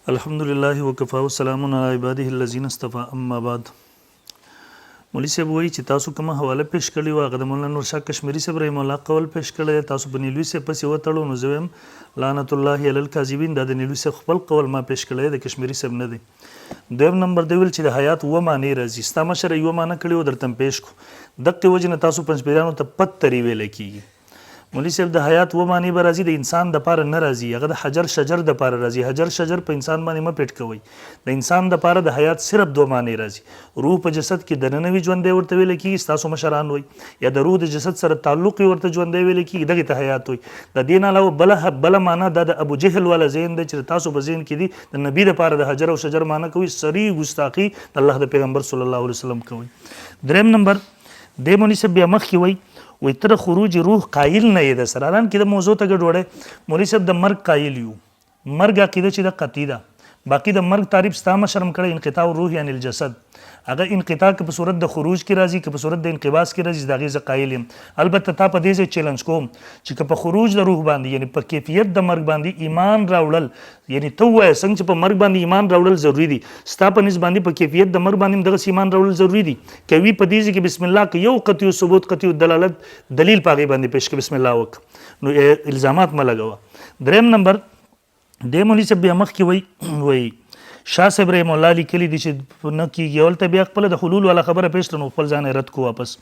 الحمدلله وکفا وسلام علی عباده الذین اصطفى اما بعد. مولوی صاحب وایي چې تاسو کومه حواله پیش کړې وه هغه د مولانا نورشاه کشمیري صاحب رحم الله قول پیش کړی تاسو په نیلوي صاحب پسې وتړو نو زه وایم لعنت الله علی الکاذبین دا د نیلوي صاحب خپل قول ما پیش کړی د کشمیري صاحب نه دی. دویم نمبر دی ویل چې د حیات اوه معنی راځي ستا مشره یوه معنی کړې وه درته پیش کړو دقې وجې نه تاسو پنځپیرانو ته پتري ویلی کېږي. مولوی صاحب د حیات و معنی به راځي د انسان دپاره نه راځي هغه د حجر شجر دپاره راځي. حجر شجر په انسان باندې مه پیټ کوئ. د انسان دپاره د حیات صرف دوه معنی راځي. روح په جسد کې دننه وي ژوندی ورته ویلی کېږي ستاسو مشران وایي یا د روح د جسد سره تعلق وي ورته ژوندی ویلی کېږي دغې ته حیات وایي. د دې نه علاوه بله معنی دا د ابو جهل والا ذهن دی چې تاسو په ذهن کې دي د نبي دپاره د حجر او شجر معنی کوي صریح ګستاخي د الله د پیغمبر صلی الله علیه وسلم کوي. دریم نمبر دی مولوي صاحب بیا مخکې وایي وی تر خروج روح قایل نه یې د سره الان کې د موضوع ته ګډوډی مولوي صاحب د مرګ قایل یو مرګ عقیده چې د قطعي ده باقي د مرګ تعریف ستا مشرم کړی انقطاع روح یعنی الجسد هغه انقطاع که په صورت د خروج کې راځي که په صورت د انقباض کې راځي د هغې زه قایل یم. البته تا په دې ځای چیلنج کوم چې که په خروج د روح باندې یعنی په کیفیت د مرګ باندې ایمان راوړل یعنی ته ووایه څنګه چې په مرګ باندې ایمان راوړل ضروري دي ستا په نسبت باندې په کیفیت د مرګ باندې دغسې ایمان راوړل ضروري دي که وي په دې ځای کې بسم الله که یو قطعي ثبوت قطعي دلالت دلیل په هغې باندې پیش کړه بسم الله وکړه نو الزامات مه لګوه. دریم نمبر دې مولوي صاحب بیا مخکې وایي شاه صاحب رحم الله لیکلي دي چې نه کېږي اول ته بیا خپله د حلول والا خبره پیش کړه نو خپل ځان یې رد کو واپس.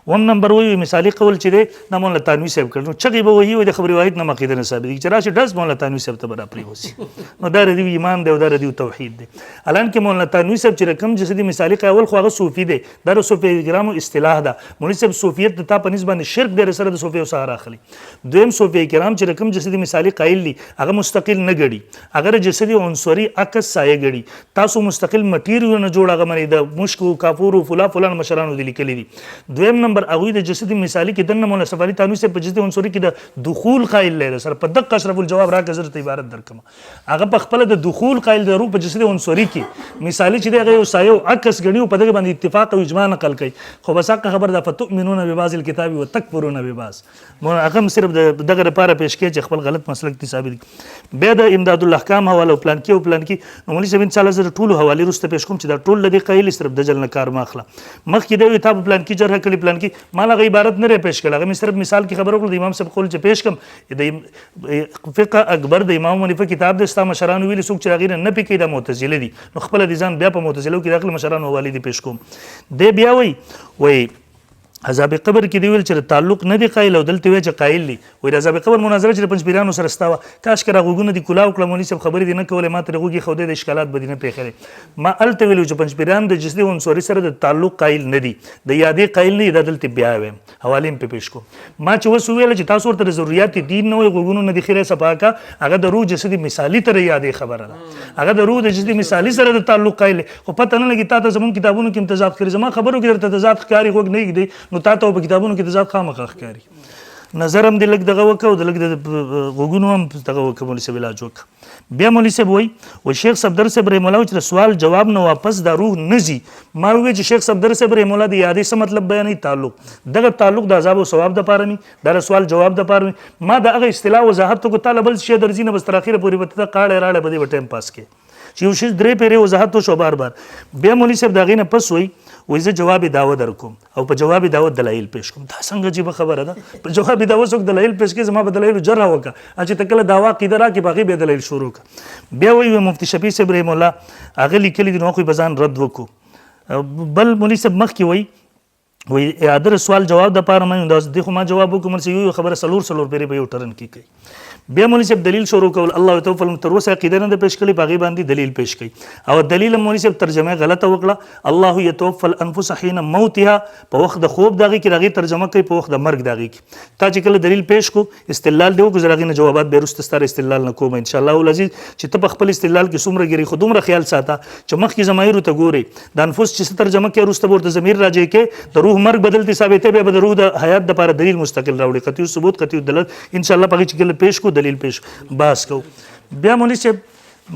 اوم نمبر وایي مثالي قول چې دی دا مولانا تانوي صاحب کړ نو چغې به وایي وایي د خبرې واحد نه عقیده نه ثابتېږي چې راشي ډز مولانا تانوي صاحب ته به را پرېوځي نو دا ردیو ایمان دی او دا ردیو توحید دی. الان کې مولانا تانوي صاحب چې رقم جسدي مثالي قول خو هغه صوفي دی دا د صوفي کرامو اصطلاح ده. مولوي صاحب صوفیت د تا په نسبت باندې شرک دی سره د صوفیو څخه راخلي. دویم صوفي کرام چې رقم جسدي مثالي قایل دي هغه مستقل نه ګړي هغه جسدي عنصري عکس سایه ګړي تاسو مستقل مټیریل نه جوړ هغه باندې د مشکو کافورو فلان مشرانو دي لیکلي دي. دویم نمبر هغوی د جسدي مثالي کې دننه مولانا سفاري تانوي صاحب په جسدي عنصري کې د دخول قایل دی سره په دقه اشرف الجواب راکړه زه درته عبارت درکړم هغه په خپله د دخول قایل د روح په جسدي عنصري کې مثالي چې دی هغه یو سایه او عکس ګڼي او په دغه باندې اتفاق او اجماع نقل کوي خو بس حقه خبر ده فتؤمنون ببعض الکتاب وتکفرون ببعض هغه هم صرف دغه لپاره پیش کوي چې خپل غلط مسلک دي ثابت کړي. بیا د امداد الاحکام حواله پلان کې نو مولوي صاحب انشاءالله زه ټولو حوالې وروسته پیش کوم چې دا ټول له دې قایل صرف دجل نه کار مه اخله. مخکې دی وایي تا په پلان کې جرح کړي پلان کې ما هغه عبارت نه پیش کړی هغه مې صرف مثال کې خبره وکړه د امام صاحب قول چې پیش کړم د فقه اکبر د امام حنیفه کتاب دی ستا مشرانو ویلي څوک چې هغې نه پې کوي دا معتزله دي نو خپله د ځان بیا په معتزلو کې داخل مشرانو حوالې دي پیش کوم. دی بیا وایي عذاب قبر کې دی ویل چې تعلق نه دی قایل او دلته وایي چې قایل دي وایي د عذاب قبر مناظره چې د پنځپیرانو سره ستا وه کاش که را غوږونه دي کلاو کړه مولوي صاحب خبرې دي نه کولې ما ترې غوږ ایښودی د اشکالات به دي نه پرېښلی ما هلته ویلي چې پنځپیران د جسدي عنصري سره د تعلق قایل نه دي د یادې قایل نه دي دا دلته بیا وایم حوالې هم پې پیش کوم. ما چې اوس وویله چې تاسو ورته د ضروریات دین نه وایي غوږونو نه دي خیری صفا که هغه د روح جسدي مثالي تر یادې خبره ده هغه د روح د جسدي مثالي سره د تعلق قایل خو پته نه لګي تا ته زموږ کتابونو کې امتضاد ښکاري زما خبرو کې درته تضاد ښکاري غوږ نه ږدي نو تا ته په کتابونو کې تضاد خامخا ښکاري. نظر هم دې لږ دغه وکړه او د لږ د غوږونو هم دغه وکړه مولوي صاحب علاج وکړه. بیا مولوي صاحب وایي شیخ صفدر صاحب رحم الله چې د سوال جواب نه واپس دا روح نه ځي ما وویل چې شیخ صفدر صاحب رحم الله د یادې څه مطلب بیانوي تعلق دغه تعلق د عذاب او ثواب دپاره وي دا د سوال جواب دپاره وي ما د هغه اصطلاح وضاحت وکړو تا له بل شی درځي نه بس تر اخره پورې به ته قاړې راړې به دې به ټایم پاس کې چې یو شی درې پیرې وضاحت وشو بار بیا مولوي صاحب د هغې نه پس وایي زه جواب دعوه در کوم او په جواب دعوه دلایل پیش کوم دا څنګه عجیبه خبره ده په جواب دعوه څوک دلایل پیش کوي زما په دلایلو جرح وکړه چې ته کله دعوه عقیده راکړې په هغې بیا دلایل شروع کړه. بیا وایي مفتي شفیع صاحب رحم الله هغه لیکلي دي نو هغوی به ځان رد وکړو. بل مولوي صاحب مخکې وایي اعاده سوال جواب دپاره ما دې خو ما جواب وکړم چې یو خبره څلور پیرې به یو ټرن کې کوي. بیا مولوي صاحب دلیل شروع کول الله توفل تر اوسه عقیده نه ده پیش کړې په هغې باندې دلیل پیش کوي او دلیل مولوي صاحب ترجمه غلطه وکړه الله یتوفى الانفس حین موتها په وخت د خوب د هغې کې د هغې ترجمه کوي په وخت د مرګ د هغې کې تا چې کله دلیل پیش کو استدلال دی وکړو زه د هغې نه جوابات بیا وروسته ستا استدلال نه کوم انشاءالله العزیز چې ته په خپل استدلال کې څومره ګیرې خو دومره خیال ساته چې مخکې ضمایرو ته ګورې د انفس چې څه ترجمه کوي وروسته به ورته ضمیر راجع کې د روح مرګ بدلتې ثابتې بیا به د روح د حیات دپاره دلیل مستقل راوړي قطعي ثبوت قطعي دلالت انشاءالله په هغې چې کله پیش کو دلیل پیش باس کو. بیا مولوي صاحب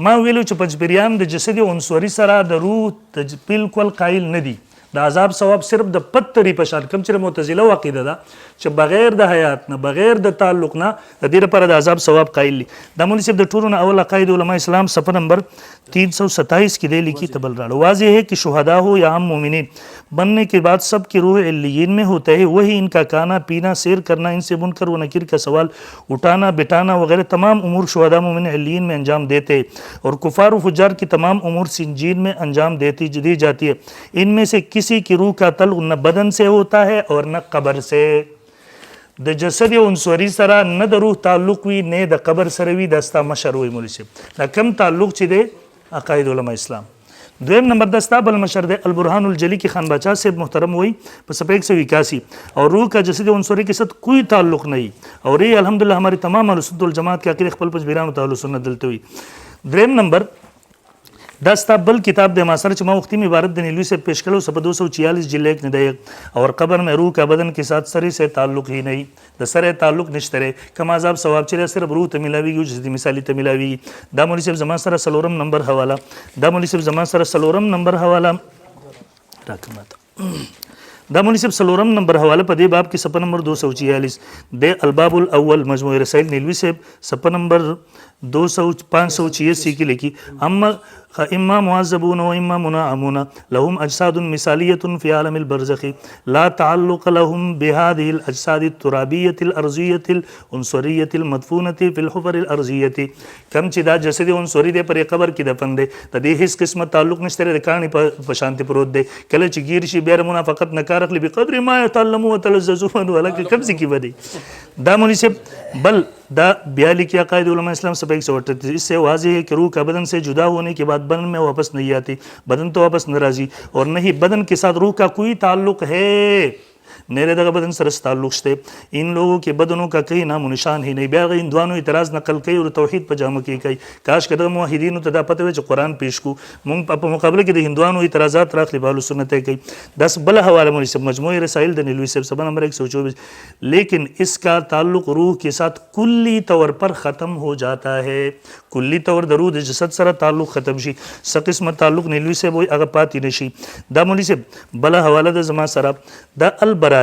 ما ویلو چې پنځپیریان د جسدي عنصري سره د روح بالکل قایل نه دي د عذاب ثواب صرف د پتری پشان کم چې معتزله عقیده ده چې بغیر د حیات نه بغیر د تعلق نه د دې لپاره د عذاب ثواب قایل دي. دا مولوی صاحب د ټولو نه اول عقاید علماء اسلام صفحه نمبر 327 کی دے لکھی تبل راڑ. واضح ہے کہ شہداء ہو یا عام مومنین بننے کے بعد سب کی روح علیین میں ہوتا ہے. وہی ان کا کھانا پینا سیر کرنا ان سے منکر و نکیر کا سوال اٹھانا بٹانا وغیرہ تمام امور شہداء مومن علیین میں انجام دیتے اور کفار و فجار کی تمام امور سنجین میں انجام دی جاتی ہے. ان میں سے کسی کی روح کا تعلق نہ بدن سے ہوتا ہے اور نہ قبر سے. د جسد عنصری سره نه د روح تعلق وي نه د قبر سره وي. دا ستا مشر وي مولوی صاحب. دا کم تعلق چې دی عقاید علماء اسلام. دویم نمبر د ستا بل مشر دی البرهان الجلی کی خان باچا صاحب محترم ہوئی په صفحه 181 اور روح کا جسد عنصری کے ساتھ کوئی تعلق نہیں. اور یہ الحمدللہ ہماری تمام اہل سنت والجماعت کے عقیدے خپل پجبیرانو ته اهل سنت دلته وي. دریم نمبر دا ستا بل کتاب د معاصر چې ما وختي میں عبارت د نیلوی سے پیش کړو صفحه 246 جلد 1 ندیق اور قبر میں روح کا بدن کے ساتھ سرے سے تعلق ہی نہیں. د سره تعلق نشته رے کما عذاب ثواب چې صرف روح ته ملاویږي جسدی مثالی ته ملاویږي. دا مولوی صاحب زمان سره سلورم نمبر حواله دا مولوی صاحب زمان سره سلورم نمبر حواله راکمات دا مولوی صاحب سلورم نمبر حواله په دې باب کې صفحه نمبر 246 د الباب الاول مجموع رسائل نیلوی صاحب صفحه نمبر 586 کی لکھی اما معذبون و اما منعمون لهم اجساد مثالیة فی عالم البرزخ لا تعلق لهم بهذه الاجساد الترابیة الارضیة العنصریة المدفونة فی الحفر الارضیة. کم چې دا جسد عنصری دی پر قبر کې دفن دی د دې هیڅ قسمه تعلق نشته د کاڼي په شانتي پروت دی. کله چې گیر شي بیا منافقت نکار اخلي بقدر ما يتعلموا وتلذذون ولکه کم څه کې ودی. دا مولوی صاحب بل دا بیا لکھی عقائد علماء اسلام صفحہ 138 اس سے واضح ہے کہ روح کا بدن سے جدا ہونے کے بعد بدن میں واپس نہیں آتی بدن تو واپس ناراضی اور نہیں بدن کے ساتھ روح کا کوئی تعلق ہے. میرے دغه بدن سره تعلق شته. ان لوگوں کے بدنوں کا کہیں نام و نشان ہی نہیں. بیا ہندوانو اعتراض نقل کوي او توحید په جامه کې کوي. کاش کده موحدینو ته دا پته وي چې قرآن پیش کو مونږ په مقابله کې د هندوانو اعتراضات راخلي بالو سنت کوي. داس بل حواله مولوی صاحب مجموع رسائل د نیلوی صاحب صفحہ نمبر 124 لیکن اس کا تعلق روح کے ساتھ کلی طور پر ختم ہو جاتا ہے. کلی طور د روح د جسد سره تعلق ختم شي څه قسمه تعلق نیلوی صاحب وي هغه پاتې نشي. دا مولوی صاحب بل حواله د زما سره دا البراهین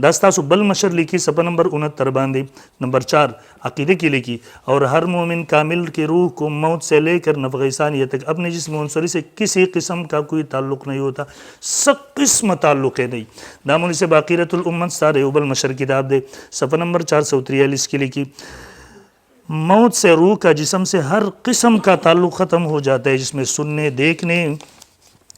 دا ستاسو بل مشر لکھی صفحہ نمبر 69 باندې نمبر 4 عقیدے کی لکھی اور ہر مومن کامل کی روح کو موت سے لے کر نفخ ثانیہ تک اپنے جسم عنصری سے کسی قسم کا کوئی تعلق نہیں ہوتا. سب قسم تعلق ہے نہیں. دا مولوی صاحب عقیدۃ الامت سارے بل مشر کتاب دے صفحہ نمبر 443 کی لکھی موت سے روح کا جسم سے ہر قسم کا تعلق ختم ہو جاتا ہے جس میں سننے دیکھنے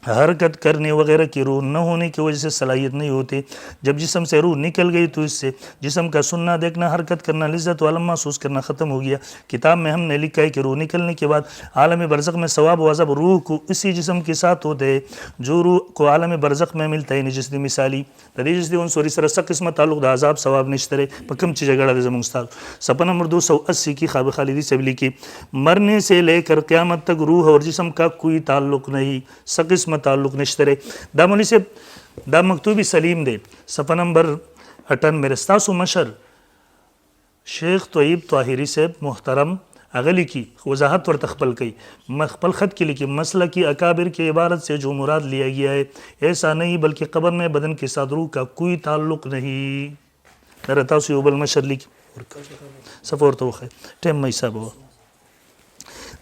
حرکت کرنے وغیرہ کی روح نہ ہونے کی وجہ سے صلاحیت نہیں ہوتی. جب جسم سے روح نکل گئی تو اس سے جسم کا سننا دیکھنا حرکت کرنا لذت و علم محسوس کرنا ختم ہو گیا. کتاب میں ہم نے لکھا ہے کہ روح نکلنے کے بعد عالم برزخ میں ثواب و عذاب روح کو اسی جسم کے ساتھ ہوتے ہیں جو روح کو عالم برزخ میں ملتا ہے. جسدی مثالی د دې جسدی عنصری سره څه قسمه تعلق د عذاب ثواب نشته په کوم چې جګړه د زموږ استاد صفحہ نمبر 280 کی خواب خالدی سے لکھی مرنے سے لے کر قیامت تک روح اور جسم کا کوئی تعلق نہیں څه قسمه تعلق نشته. دا مولوی صاحب دا مکتوبی سلیم دے صفحہ نمبر 98 ستاسو مشر شیخ طیب طاہری صاحب محترم اغلی کی وضاحت ورته خپل کوي خپل خط کې لیکي مسئلہ کی اکابر کی عبارت سے جو مراد لیا گیا ہے ایسا نہیں بلکہ قبر میں بدن کے ساتھ روح کا کوئی تعلق نہیں. تاسو یو بل مشر لیکي صفحه ورته وخی ټیم مې حساب و.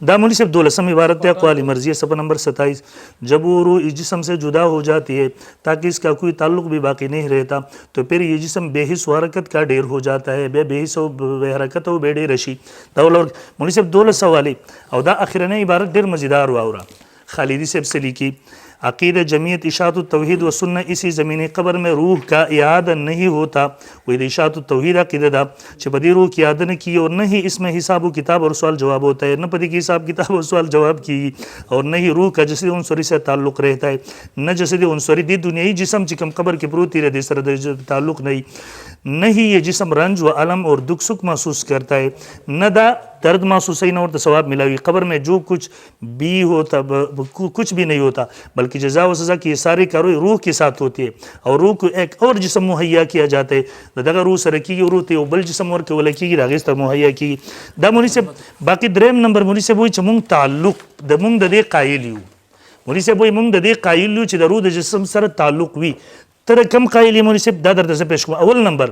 دا مولوی صاحب 12 عبارت ہے اقوال مرضیہ صفحہ نمبر 27 جب وہ روح اس جسم سے جدا ہو جاتی ہے تاکہ اس کا کوئی تعلق بھی باقی نہیں رہتا تو پھر یہ جسم بے حس و حرکت کا ڈیر ہو جاتا ہے. بے حس و بے حرکت و بے ډیر شي. دا مولوی صاحب 12 سوالی او دا اخرنه عبارت ډیر مزیدار واورا خالدی صاحب سے لکھی عقیدہ جمعیت اشاعت التوحید و سنہ اسی زمین قبر میں روح کا اعادہ نہیں ہوتا. وہی اشاعت التوحید عقیدہ دا چې بدی روح کی اعادہ نہ کی اور نہ ہی اس میں حساب و کتاب اور سوال جواب ہوتا ہے. نہ پدی کی حساب کتاب اور سوال جواب کی اور نہ ہی روح کا جسد عنصری سے تعلق رہتا ہے. نہ جسد عنصری دی دنیای جسم چې کوم قبر کې پروت دی دې سره تعلق نہیں. نہ ہی یہ جسم رنج و علم اور دکھ سکھ محسوس کرتا ہے. نہ دا درد محسوس ہی نہ اور ثواب ملاوی. قبر میں جو کچھ بھی ہوتا کچھ بھی نہیں ہوتا بلکہ جزا و سزا کی یہ ساری کاروائی روح کے ساتھ ہوتی ہے اور روح کو ایک اور جسم مہیا کیا جاتا ہے. دغه روح سره کیږي روح ته بل جسم ورکه ولا کیږي راغې ته مهیا کیږي. دا مولوی صاحب باقی دریم نمبر مولوی صاحب وایي چې مونږ تعلق د مونږ د دې قایل یو مولوي صاحب وایي موږ د دې قایل یو چې د روح د جسم سره تعلق وي. ته د کم قایل یې مولوي صاحب؟ دا درته زه پیش کوم. اول نمبر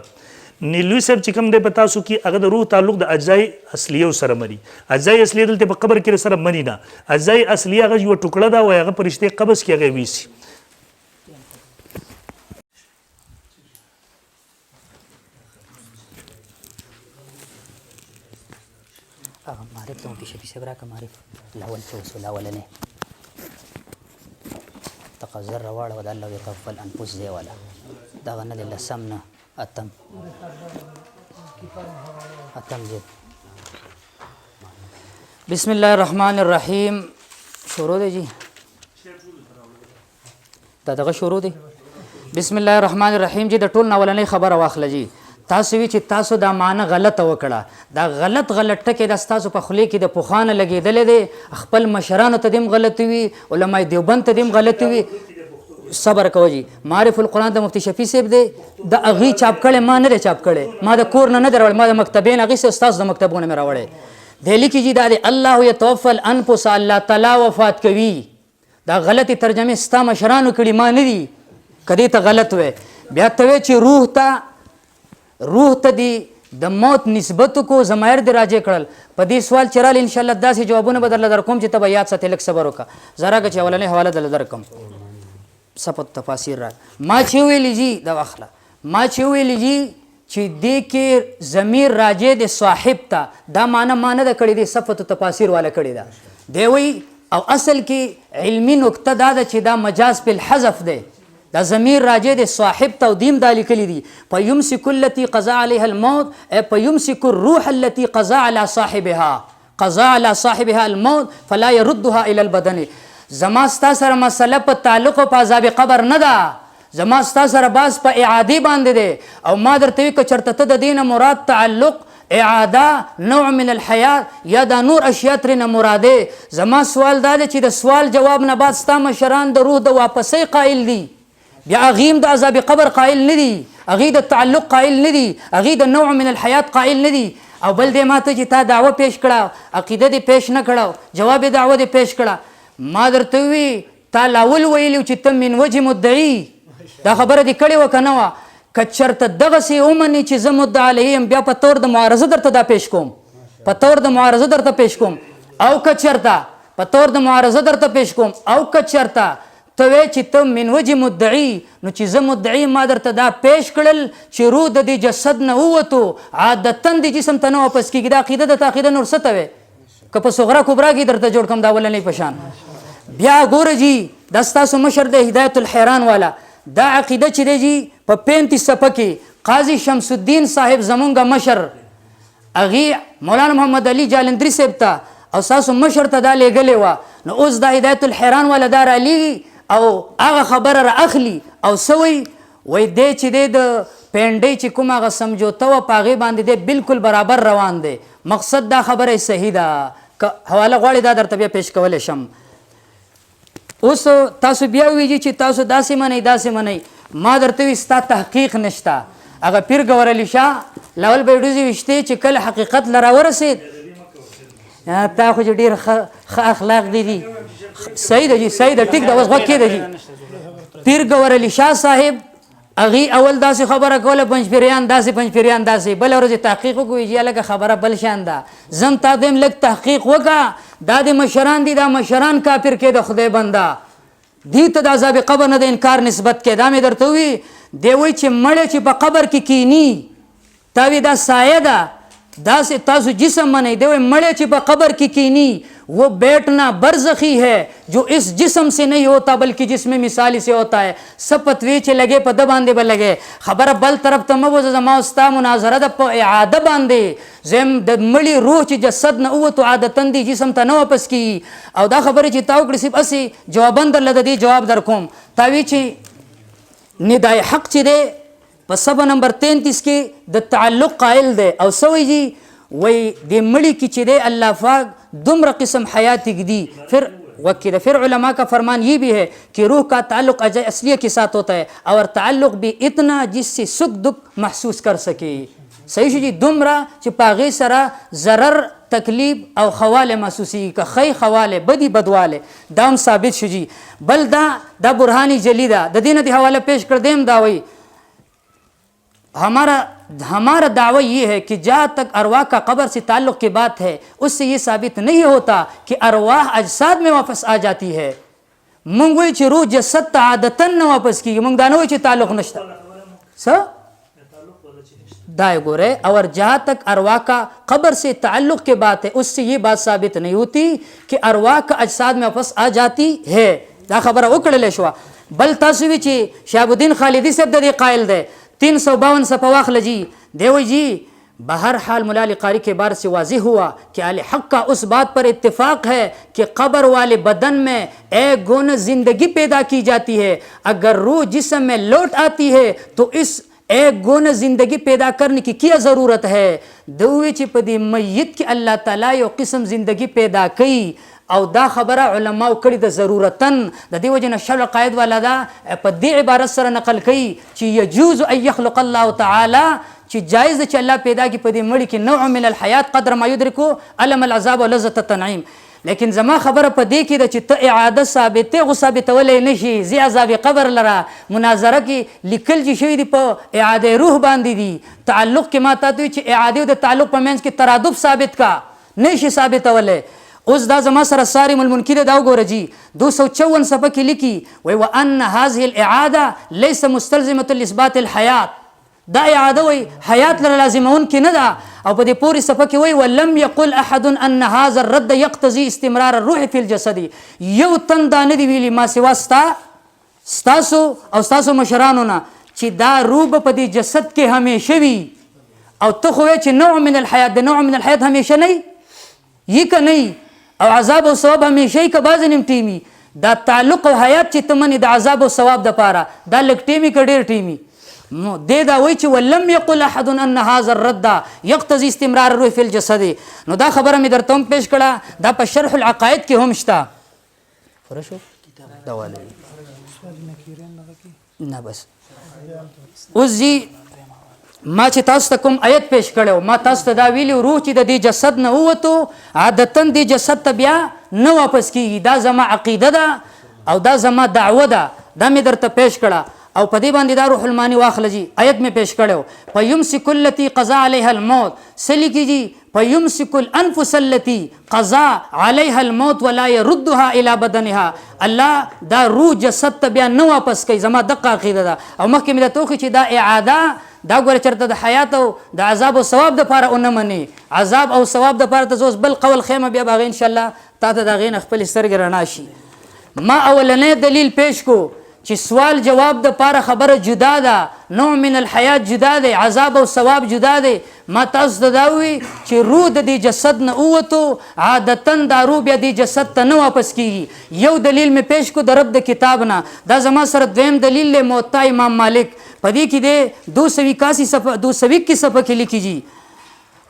نیلوي صاحب چې کوم دی په تاسو کې هغه د روح تعلق د اجزای اصلیه سره مري. اجزای اصلیه دلته په قبر کې سره مري نه. اجزای اصلیه هغه یو ټوکړه ده او هغه فرشتې قبض کې هغه ویسي. معرف ته مفتي شفیع صاحب راکړه معرف الاول چې وصول اولنې تقذر راواړه د الله وکف الانفس دی والا دغه نه د لسم نه اتم زید. بسم الله الرحمن الرحیم. شروع دی جی دغه شروع دی. بسم الله الرحمن الرحیم جی د ټول اولنې خبره واخله جی. تاسو وی چې تاسو دا معنی غلطه وکړه. دا غلط ټکی د تاسو په خولې کې د پوخانه لګېدلې دی. خپل مشرانو ته دیم غلط وي، علماء دیوبند ته دیم غلط وي. صبر کوه جی. معرف القرآن د مفتی شفیع صاحب دی د هغې چاپ کړی، ما نه دی چاپ کړی. ما د کور نه دی راوړی، ما د مکتبین هغې استاذ د مکتبونه مې راوړی. دهلی کې جی دا دی الله یتوفى الانفس، الله تعالی وفات کوي. دا غلطې ترجمې ستا مشرانو کړي، ما نه دي. که دې ته غلط وی بیا ته وی چې روح ته دی د موت نسبت کو ضمایر دی راجع کړل. په دې سوال چې راغلی انشاءالله داسې جوابونه به درله درکوم چې ته به یاد ساتې. لږ صبر وکړه. زه راکړه چې اولنۍ حواله درله درکړم. سپت تفاسیر را ما چې ویلي جي دا واخله. ما چې ویلي جي چې دې کې ضمیر راجع د صاحب ته، دا معنی ما نه ده کړې دی، صفت تفاسیر والا کړې ده. دی وی او اصل کې علمي نکته دا ده چې دا مجاز په الحذف دی. دا ضمیر راجع د صاحب ته او دیم دا لیکلی دي فیمسک التي قضى عليها الموت فیمسک الروح التي قضى على صاحبها الموت فلا يردها الى البدن. زما ستا سره مسله په تعلق او په عذاب قبر نه ده. زما ستا سره باز په اعادې باندې دی. او ما درته وی که چېرته ته د دې نه مراد تعلق اعاده نوع من الحیات یا دا نور اشیاء ترېنه مراده. زما سوال دا دی چې د سوال جواب نه بعد ستا مشران د روح د واپسۍ قایل دي، بیا هغې د عذاب قبر قائل نه دي، هغې د تعلق قائل نه دي، هغې د نوع من الحیات قائل نه دي. او بل دی ما ته چې تا دعوه پیش کړه، عقیده دې پیش نه کړه، جواب دعوه دې پیش کړه. ما درته وی تا لاول ویلي چې ته من وجه مدعي. دا خبره دې کړې وه که نه وه؟ که چېرته دغسې ومنې چې زه مدعا علیه یم بیا په طور د معارضه درته دا پیش کوم، په طور د معارضه درته پیش کوم. او که چېرته په طور د معارضه درته پیش کوم، او که چېرته ته وی چې ته من وجه مدعي، نو چې زه مدعي ما درته دا پیش کړل چې روح د دې جسد نه ووتو، عادتا د جسم ته نه واپس کېږي. دا عقیده د تا عقیده نور څه ته وی؟ که په صغرا کبرا کې درته جوړ کړم دا اولنۍ په شان. بیا ګوره جي دا ستاسو مشر دی هدایت الحیران والا. دا عقیده چې دی جي په 35 صفحه کې قاضي شمس الدین صاحب زمونږ مشر هغې مولانا محمد علي جالندري صاحب ته او ستاسو مشر ته دا لیږلې وه. نو اوس دا هدایت الحیران والا دا رالیږي او هغه خبره را اخلي او سوی وای دی چې دی د پینډۍ چې کوم هغه سمجوته وه په هغې باندې دی بالکل برابر روان دی. مقصد دا خبره صحیح ده. که حواله غواړې دا درته بیا پیش کولی شم. اوس تاسو بیا ویږي چې تاسو داسې منئ داسې منئ. ما درته وي ستا تحقیق نشته. هغه پیر ګور علي شاه لاول به یې ډوزې ویشتې چې کله حقیقت له راورسېد تا خو چې ډېر ښه اخلاق دي. صحیح ده جی، صحیح ده، ټیک ده. اوس غوږ کېده جي. پیر ګور علي شاه صاحب هغې اول داسې خبره کوله پنجپیریان داسې پنجپیریان داسې، بله ورځ تحقیق وکړو چې لکه خبره بل شان ده. زم تا دویم لږ تحقیق وکړه. دا د مشران دي، دا مشران کافر کې د خدای بنده دې ته د عذاب قبر نه د انکار نسبت کې. دا مې درته وي دی وایي چې مړی چې په قبر کې کینی تا وی دا سایه ده، داسې تاسو جسم منئ. دی وایي مړی چې په قبر کې کینی وہ بیٹنا برزخی ہے جو اس جسم سے نہیں ہوتا بلکہ جسم مثالی سے ہوتا ہے. سپت وی چې لګې په ده باندې به لګې. خبره بل طرف ته مه بوځه. زما ستا مناظره ده په اعاده باندې. زم د مړي روح چې جسد نه ووتو عادتا دی جسم ته نه واپس کېږي. او دا خبرې چې تا وکړې صرف هسې جوابا درله د دې جواب در کوم. تا وی چې ندای حق چې دی په صفحه نمبر 33 کې د تعلق قائل دی. او څه وایي جي وی د مړي کې چې دی اللہ پاک دومره قسم حیاتی دی. پھر علماء کا فرمان یہ بھی ہے کہ روح کا تعلق اجزاء اصلیہ کے ساتھ ہوتا ہے اور تعلق بھی اتنا جس سے سکھ دکھ محسوس کر سکے. صحیح شو جی دومره چې په هغې سره ضرر تکلیف او خواله محسوسی که خی خواله بدی بدواله دا هم ثابت شو جی. بل دا برهانی جلی دا د دینه دی حوالہ پیش کر دیم داوی ہمارا دعوی یہ ہے کہ جہاں تک ارواح کا قبر سے تعلق کی بات ہے اس سے یہ ثابت نہیں ہوتا کہ ارواح اجساد میں واپس آ جاتی ہے. مونږ وی چې روح جسد ته عادتاً نه واپس کیږي، مونږ دا نه وی چې تعلق نشته. دا ګوره اور جہاں تک ارواح کا قبر سے تعلق کی بات ہے اس سے یہ بات ثابت نہیں ہوتی کہ ارواح کا اجساد میں واپس آ جاتی ہے. دا خبره وکړل شو. بل تاسو وی چې شهاب الدین خالدی صاحب د دې قائل دی 352 صفحہ واخل جی دیوی جی بہرحال مولا علی قاری کے بارے سے واضح ہوا کہ اہل حق کا اس بات پر اتفاق ہے کہ قبر والے بدن میں ایک گون زندگی پیدا کی جاتی ہے. اگر روح جسم میں لوٹ آتی ہے تو اس ایک گون زندگی پیدا کرنے کی کیا ضرورت ہے. دوی چې په دې میت کې الله تعالی یو قسم زندگی پیدا کړي او دا خبره علماء کړي د ضرورتن د دې وجه نه شرع قائد والا دا په دې عبارت سره نقل کوي چې یجوز ان یخلق الله تعالی چې جایز چې الله پیدا کی په دې مړي کې نوع من الحیات قدر ما یدرکو الم العذاب ولذت التنعیم. لیکن زما خبره په دې کې د چې ته اعاده ثابته غو ثابتولې نشي. زی عذاب قبر لره مناظره کې لیکل چې شوی دی په اعاده روح باندې دي تعلق کې ماته دوی چې اعاده د تعلق په منځ کې ترادف ثابت کا نشي ثابتولې. اوس دا زما سره صارم المنکر دا وګوره جی 254 صفحه کې لیکي وی وان هذه الاعاده ليس مستلزمه لاثبات الحیات. دا اعاده وی حیات لره لازمون کې نه ده. او په دې پوری صفحه کې وی ولم يقل احد ان هذا الرد يقتضي استمرار الروح في الجسد. یو تن دا نه دی ویلي ما سوا ستاسو او ستاسو مشرانو نه چې دا روح په دې جسد کې همیشه وي او ته خو چې نوع من الحیات د نوع من الحیات همیشه نه یې که نه او عذاب او ثواب همیشه که بعضې نیم ټیمي. دا تعلق او حیات چې ته منې د عذاب او ثواب دپاره دا لږ ټیمي که ډېر ټیمي. دې دا وایي چې ولم یقل احد ان هذا الرد یقتضي استمرار الروح فی الجسد. نو دا خبره مې درته هم پیش کړه دا په شرح العقاید کې هم شته. نه بس اوس جی ما چې تاسو ته کوم آیت پیش کړو ما تاسو ته دا ویلي روح چې د دې جسد نه ووتو عادتاً دې جسد ته بیا نه واپس کیږي. دا زما عقیده ده او دا زما دعوه ده. دا مې درته پیش کړه او په دې باندې دا روح المانی واخله جی آیت مې پیش کړو فیمسک التی قضا علیها الموت سلی کی جی فیمسک الانفس التی قضا علیها الموت ولا يردها الى بدنها. الله دا روح جسد ته بیا نه واپس کوي. زما دغه عقیده ده او مخکې مې درته وښیي چې دا اعاده دا ګوره چېرته د حیات او د عذاب او ثواب دپاره ونه مني. عذاب او ثواب دپاره ته زه اوس بل قول خیمه بیا به هغې انشاءالله تا ته د هغې نه خپلې سترګې رڼا شي. ما اولنی دلیل پیش کو چې سوال جواب دپاره خبره جدا ده نوع من الحیات جدا دی عذاب او ثواب جدا دی. ما تاسو ته دا ووي چې روح د دې جسد نه ووتو عادتاً دا روح بیا دې جسد ته نه واپس کیږي. یو دلیل مې پیش کو د رب د کتاب نه دا زما سره دویم دلیل دی موطا امام مالک په دې کې دی 281 صفحه کې لیکي جی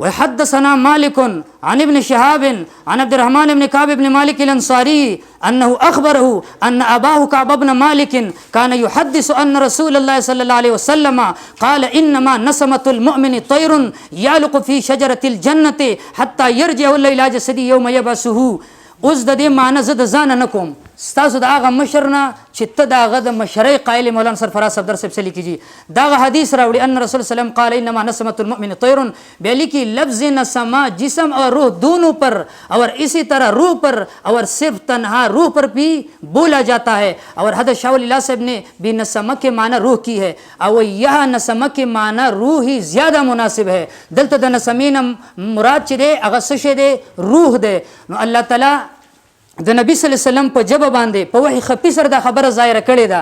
وحدثنا مالك عن ابن شهاب عن عبد الرحمن بن كعب بن مالك الأنصاري أنه أخبره أن أباه كعب بن مالك كان يحدث أن رسول الله صلى الله عليه وسلم قال إنما نسمة المؤمن طير يعلق في شجرة الجنة حتى يرجع إلى جسده يوم يبعثه. اوس د دې معنی زه د ځانه نه کوم ستاسو د هغه مشر نه چې ته د هغه د مشرۍ قایل مولانا سرفراز صفدر صاحب څه لیکي جي دغه حدیث راوړي ان رسول وسلم قال انما نسمة المؤمن طير بیا لیکي لفظ نسما جسم اور روح دونوں پر اور اسی طرح روح پر اور صرف تنہا روح پر بھی بولا جاتا ہے. اور حضرت شاہ ولی اللہ صاحب نے بھی نسمہ کے معنی روح کی ہے اور یہ نسمہ کے معنی روح ہی زیادہ مناسب ہے. دلته د نسمین مراد چې دی هغه څه شی دی روح دی. نو الله تعالی د نبی صلی الله علیه وسلم په جبه باندې په وحی خفي سره دا خبره ظاهره کړې ده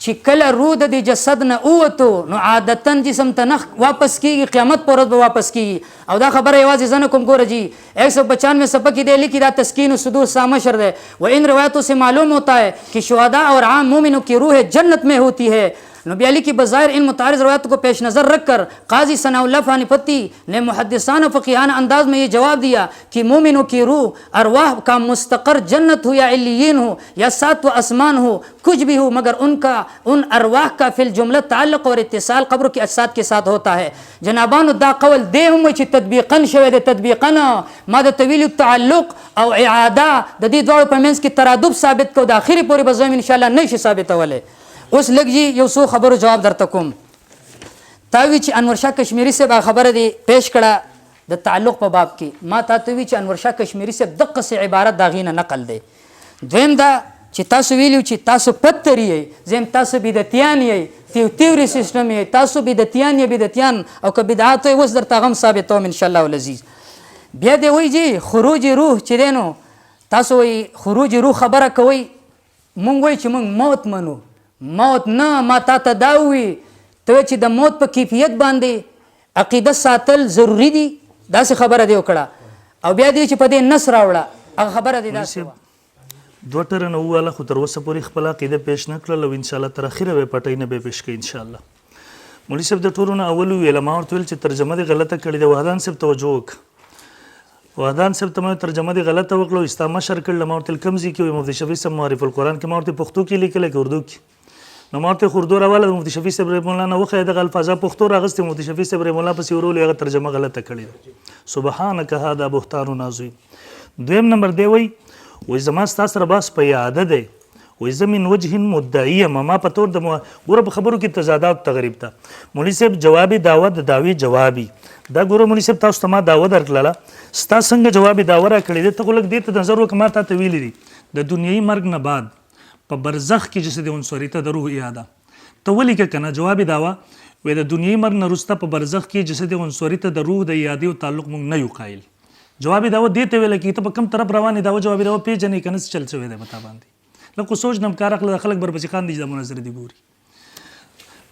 چې کله روح د دې جسد نه ووتو نو عادتاً جسم ته نه واپس کیږي قیامت پر ورځ به واپس کیږي. او دا خبره یوازې زه نه کوم ګوره جی 195 صفحه کې دی لیکي دا تسکین الصدور سامشر ہے. و ان روایتوں سے معلوم ہوتا ہے کہ شہداء اور عام مومنوں کی روح جنت میں ہوتی ہے نو بیا لیکي بظاہر ان متعارض روایت کو پیش نظر رکھ کر قاضی ثناء اللہ پانیپتی نے محدثان و فقیہانہ انداز میں یہ جواب دیا کہ مومنوں کی روح ارواح کا مستقر جنت ہو یا علیین ہو یا سات و اسمان ہو کچھ بھی ہو مگر ان ارواح کا فی الجملہ تعلق اور اتصال قبر کے اجساد کے ساتھ ہوتا ہے. جنابانو دا قول دے هم چې تطبیقا شوی دی تطبیقا ما د طویل تعلق او اعاده د دې دواړو په منځ کې ترادف ثابت کو د اخري پورې به زم ان شاء الله نشي ثابتولی. اوس لږ جی یو څو خبرو جواب درته کوم. تا وی چې انور شاه کشمیری صاحب خبره دی پیش کړه د تعلق په باب کې ما تا ته وی چې انور شاه کشمیری صاحب دقه سي عبارت دا غینه نقل دی. دویم دا چې تاسو ویلو چې تاسو پتری یې زم تاسو بدعتیان یې تیوري سیستم یې تاسو بدعتیان یې بدعتیان او که بدعات یې اوس درته غم ثابتوم ان شاء الله العزیز. بیا دی وی جی خروج روح چې دی نو تاسو وی خروج روح خبره کوئ مونږ وی چې مونږ موت منو موت نه ما تا ته دا وی ته چې د موت په کیفیت باندې عقیده ساتل ضروری دي داسې خبره دی وکړه او بیا دی چې په دې نس راوړه هغه خبره دی داسې دوه ټرنه وواله خو تر اوسه پورې خپل عقیده پیش نه کړله او انشاءالله تر اخره به پټۍ نه به پیش کوي انشاءالله. مولوي صاحب د ټولو نه اول وویله ما ورته ویل چې ترجمه دې غلطه کړې ده وحدان صاحب توجه وکړه وحدان صاحب ته مې ترجمه دې غلطه وکړه او ستا مشر کړله ما ورته کوم ځای کې وایي مفتي شفیع صاحب معرف القرآن کې ما ورته پښتو کې لیکلی که اردو کې نو ما ورته اردو راواله د مفتي شفیع صاحب رحمه الله نه وښیه دغه الفاظه پښتو راغستې مفتي شفیع صاحب رحمه الله پسې ورولې هغه ترجمه غلطه کړې ده سبحانک هذا بهتان عظیم. دویم نمبر دی وایي وای زما ستا سره بحث په یاده دی وای زه من وجه مدعی یم ما په طور د ګوره په خبرو کې تضادات تغریب ته مولوي صاحب جوابي دعوه د دعوې جوابي دا ګوره مولوي صاحب تاسو ته ما دعوه درکړله ستا څنګه جوابي دعوه راکړې دی ته خو لږ دې ته نظر وکړه ما تا ته ویلي دي د دنیایي مرګ نه بعد په برزخ کې جسد عنصري ته د روح اعاده ته ولیکه که نه جوابي دعوه وایي د دنیایي مرګ نه وروسته په برزخ کې جسد عنصري ته د روح د اعادې او تعلق موږ نه یو قایل. جوابي دعوه دې ته ویله کې ته په کوم طرف روانې دعوه جوابي دعوه پېژنې که نه څه چل شوی دی په تا باندې لږ خو سوچ نه کار اخله خلک برپسې خاندي چې دا مناظرې دي ګوري